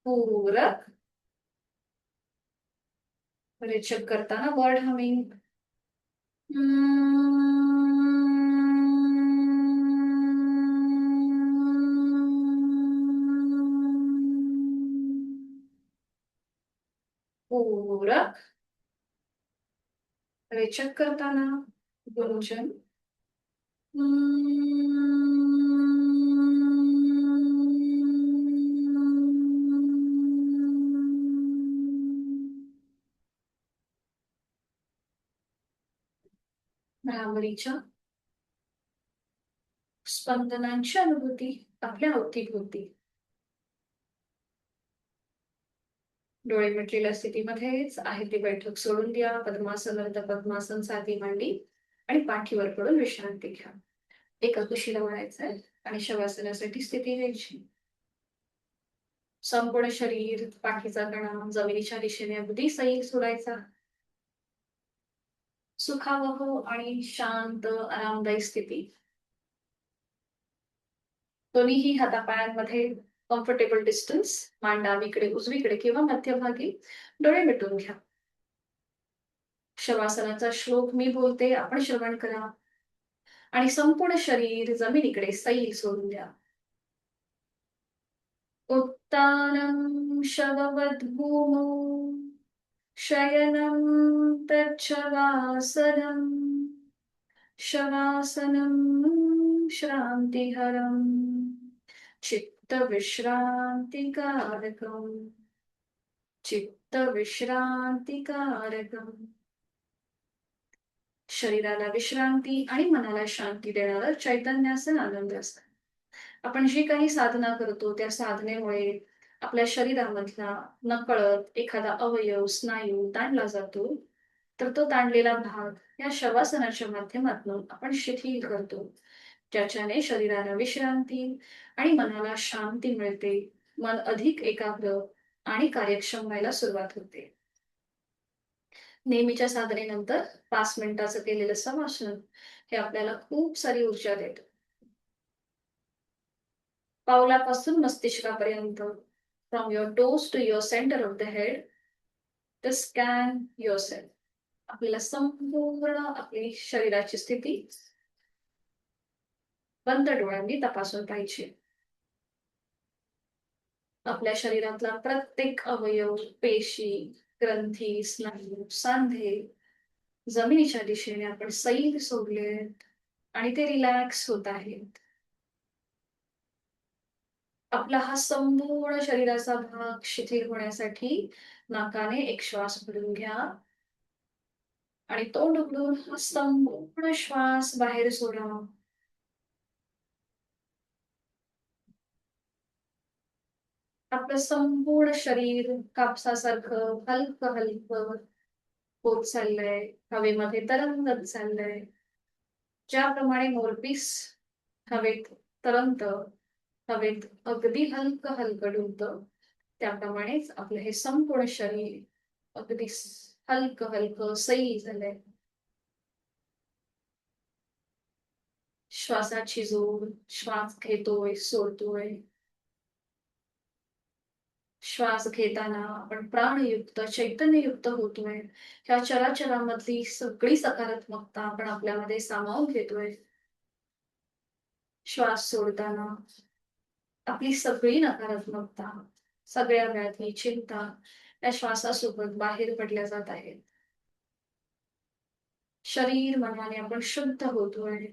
पूरक. रेचक करताना वर्ड हमिंग. पूरक. रेचक करताना गुंजन. भ्रामरीच्या स्पंदनांची अनुभूती आपल्या अवतीभोवती. डोळे मिटलेल्या स्थितीमध्येच आहे ती बैठक सोडून द्या. पद्मासन अर्ध पद्मासन, साधी मांडी आणि पाठीवर पडून विश्रांती घ्या. एका कुशीला वळायचंय आणि शवासनासाठी स्थिती घ्यायची. संपूर्ण शरीर, पाठीचा कणा जमिनीच्या दिशेने अगदी सैल सोडायचा. सुखावह आणि शांत आरामदायी स्थिती. दोन्हीही हातापायांमध्ये कम्फर्टेबल डिस्टन्स. मान डावीकडे उजवीकडे किंवा मध्यभागी. डोळे मिटून घ्या. शवासनाचा श्लोक मी बोलते, आपण श्रवण करा आणि संपूर्ण शरीर जमिनीकडे सैल सोडून द्या. उत्तानं शववद्भूमौ शयनं तच्छवासनं शवासनं श्रान्तिहरं चित्तविश्रान्तिकारकम् चित्तविश्रान्तिकारकम्. शरीराला विश्रांती आणि मनाला शांती देणारं चैतन्याचं आनंद असतं. आपण जी काही साधना करतो त्या साधनेमुळे आपल्या शरीरामधला नकळत एखादा अवयव स्नायू ताणला जातो. तर तो ताणलेला भाग या शवासनाच्या माध्यमातून आपण शिथिल करतो, ज्याच्याने शरीराला विश्रांती आणि मनाला शांती मिळते. मन अधिक एकाग्र आणि कार्यक्षम व्हायला सुरुवात होते. नेहमीच्या साधनेनंतर 5 मिनिटाचं केलेलं समासन हे आपल्याला खूप सारी ऊर्जा देतं. पावलापासून मस्तिष्कापर्यंत, from your toes to your centre of the head, the scan yourself. आपल्याला संपूर्ण आपली शरीराची स्थिती बंद डोळ्यांनी तपासून पाहिजे. आपल्या शरीरातला प्रत्येक अवयव, पेशी, ग्रंथी, स्नायू, सांधे जमिनीच्या दिशेने आपण सैल सोडलेत आणि ते रिलॅक्स होत आहेत. आपला हा संपूर्ण शरीराचा भाग शिथिल होण्यासाठी नाकाने एक श्वास भरून घ्या आणि तोंड उघडून हा संपूर्ण श्वास बाहेर सोडा. आपलं संपूर्ण शरीर कापसासारखं हलकं हलकं होत चाललंय, हवेमध्ये तरंगत चाललंय. ज्याप्रमाणे मोरपीस हवेत तरंगत, हवेत अगदी हलकं हलकं डुलतं, त्याप्रमाणेच आपलं हे संपूर्ण शरीर अगदी हलकं हलकं सैल झालंय. श्वासाची जोड, श्वास घेतोय सोडतोय. श्वास घेताना आपण प्राणयुक्त चैतन्ययुक्त होतोय. ह्या चराचरामधली सगळी सकारात्मकता आपण आपल्यामध्ये सामावून घेतोय. श्वास सोडताना आपली सगळी नकारात्मकता, सगळ्या व्याधी चिंता या श्वासासोबत बाहेर पडल्या जात आहेत. शरीर मनाने आपण शुद्ध होतोय.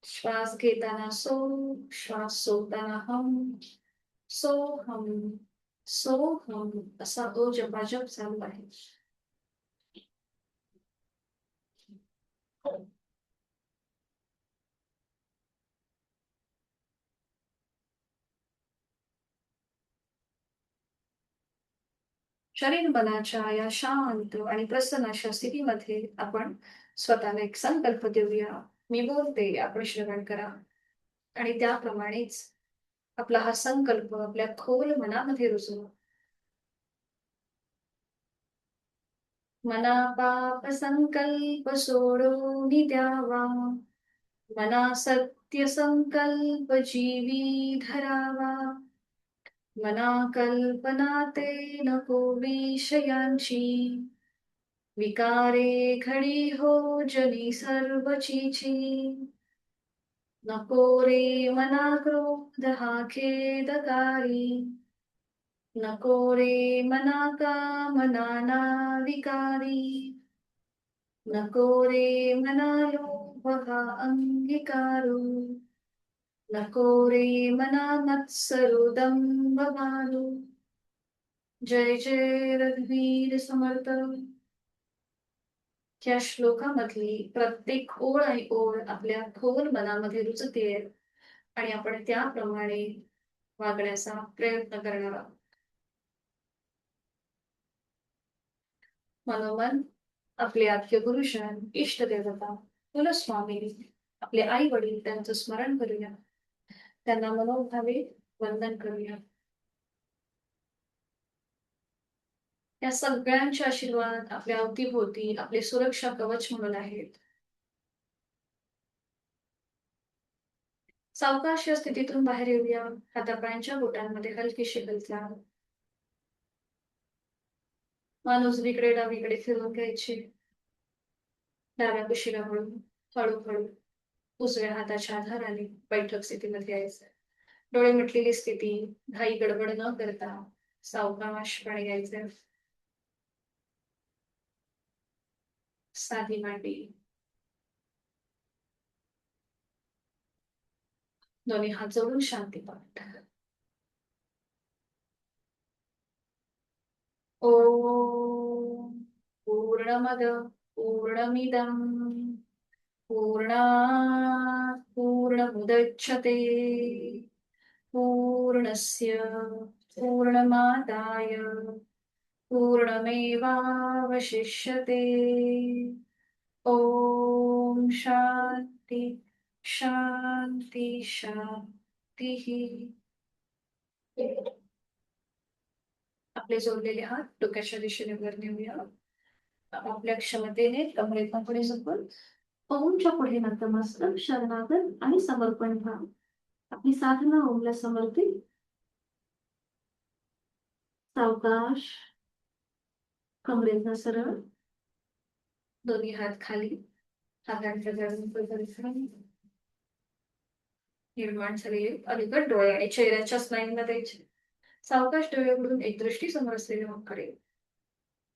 श्वास घेताना सो, श्वास सोडताना हम. सो हम, सो हम असा तो जपाजप चालू आहे. शरीर मनाच्या या शांत आणि प्रसन्न अशा स्थितीमध्ये आपण स्वतःला एक संकल्प देऊया. मी बोलते, आपण श्रवण करा आणि त्याप्रमाणेच आपला हा संकल्प आपल्या खोल मनामध्ये रुजवा. मना पाप संकल्प सोडून द्यावा, मना सत्य संकल्प जीवी धरावा. मना कल्पना ते नको विषयांची, विकारे घडी हो जनी सर्वचीची. नको रे मना क्रोध हा खेदकारी, नको रे मना कामना ना विकारी. नको रे म्हणालो बघा अंगीकारू, नको रे मना मत्सरू दंभ मानू. जय जय रघुवीर समर्थ. या श्लोकामधली प्रत्येक ओळ आणि ओळ आपल्या खोल मनामध्ये रुजते आणि आपण त्याप्रमाणे वागण्याचा प्रयत्न करणार आहोत. मनोमन आपले आद्य गुरुजन, इष्ट देवता, कुलस्वामी, आपले आई वडील त्यांचं स्मरण करूया. त्यांना मनोभावे वंदन करूया. या सगळ्यांचे आशीर्वाद आपल्या अवतीभोवती आपले सुरक्षा कवच म्हणून आहेत. सावकाश या स्थितीतून बाहेर येऊया. हातापायांच्या बोटांमध्ये हलकीशी हालचाल. मान उजवीकडे डावीकडे फिरवून घ्यायची. डाव्या कुशीला वळून हळूहळू उजव्या हाताच्या आधाराने बैठक स्थितीमध्ये यायचं. डोळे मिटलेली स्थिती, घाई गडबड न करता सावकाशपणे यायचे. साधी मांडी, दोन्ही हात जोडून शांती पाठ. ओम पूर्णमद पूर्णमिदं पूर्णात् पूर्णमुदच्यते पूर्णस्य पूर्णमादाय पूर्णमेवावशिष्यते. ओम शांती शांती शांती. आपले जोडलेले हात डोक्याच्या दिशेने वर नेऊया. आपल्या क्षमतेने कमरेतून पुढे झुकून ओमच्या पुढे नतमस्तक शरणागत आणि समर्पण भाव. आपली साधना ओमला समर्पित. सावकाश कमरेतनं सरळ, दोन्ही हात खाली, हातांच्या जाडून निर्माण झालेले अलीकड डोळे आणि चेहऱ्याच्या स्नायूंना द्यायचे. सावकाश डोळे उघडून एक दृष्टी समोर असलेल्या मकडे.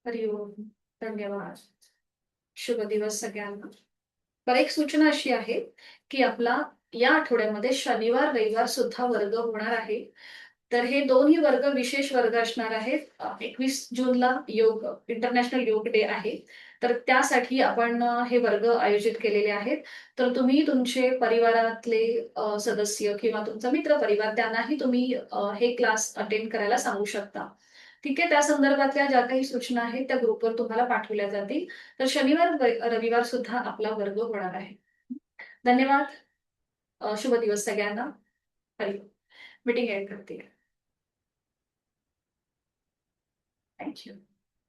हरिओम. धन्यवाद. शुभ दिवस सगळ्यांना. तर एक सूचना अशी आहे की आपला या आठवड्यामध्ये शनिवार रविवार सुद्धा वर्ग होणार आहे. तर हे दोन्ही वर्ग विशेष वर्ग असणार आहेत. 21 जूनला योग इंटरनॅशनल योग डे आहे. तर त्यासाठी आपण हे वर्ग आयोजित केलेले आहेत. तर तुम्ही तुमचे परिवारातले सदस्य किंवा तुमचा मित्र परिवार त्यांनाही तुम्ही हे क्लास अटेंड करायला सांगू शकता. ठीक आहे. त्या संदर्भातल्या ज्या काही सूचना आहेत त्या ग्रुपवर तुम्हाला पाठवल्या जातील. तर शनिवार रविवार सुद्धा आपला वर्ग होणार आहे. धन्यवाद. शुभ दिवस सगळ्यांना. हरी. मीटिंग एंड करते. थँक्यू.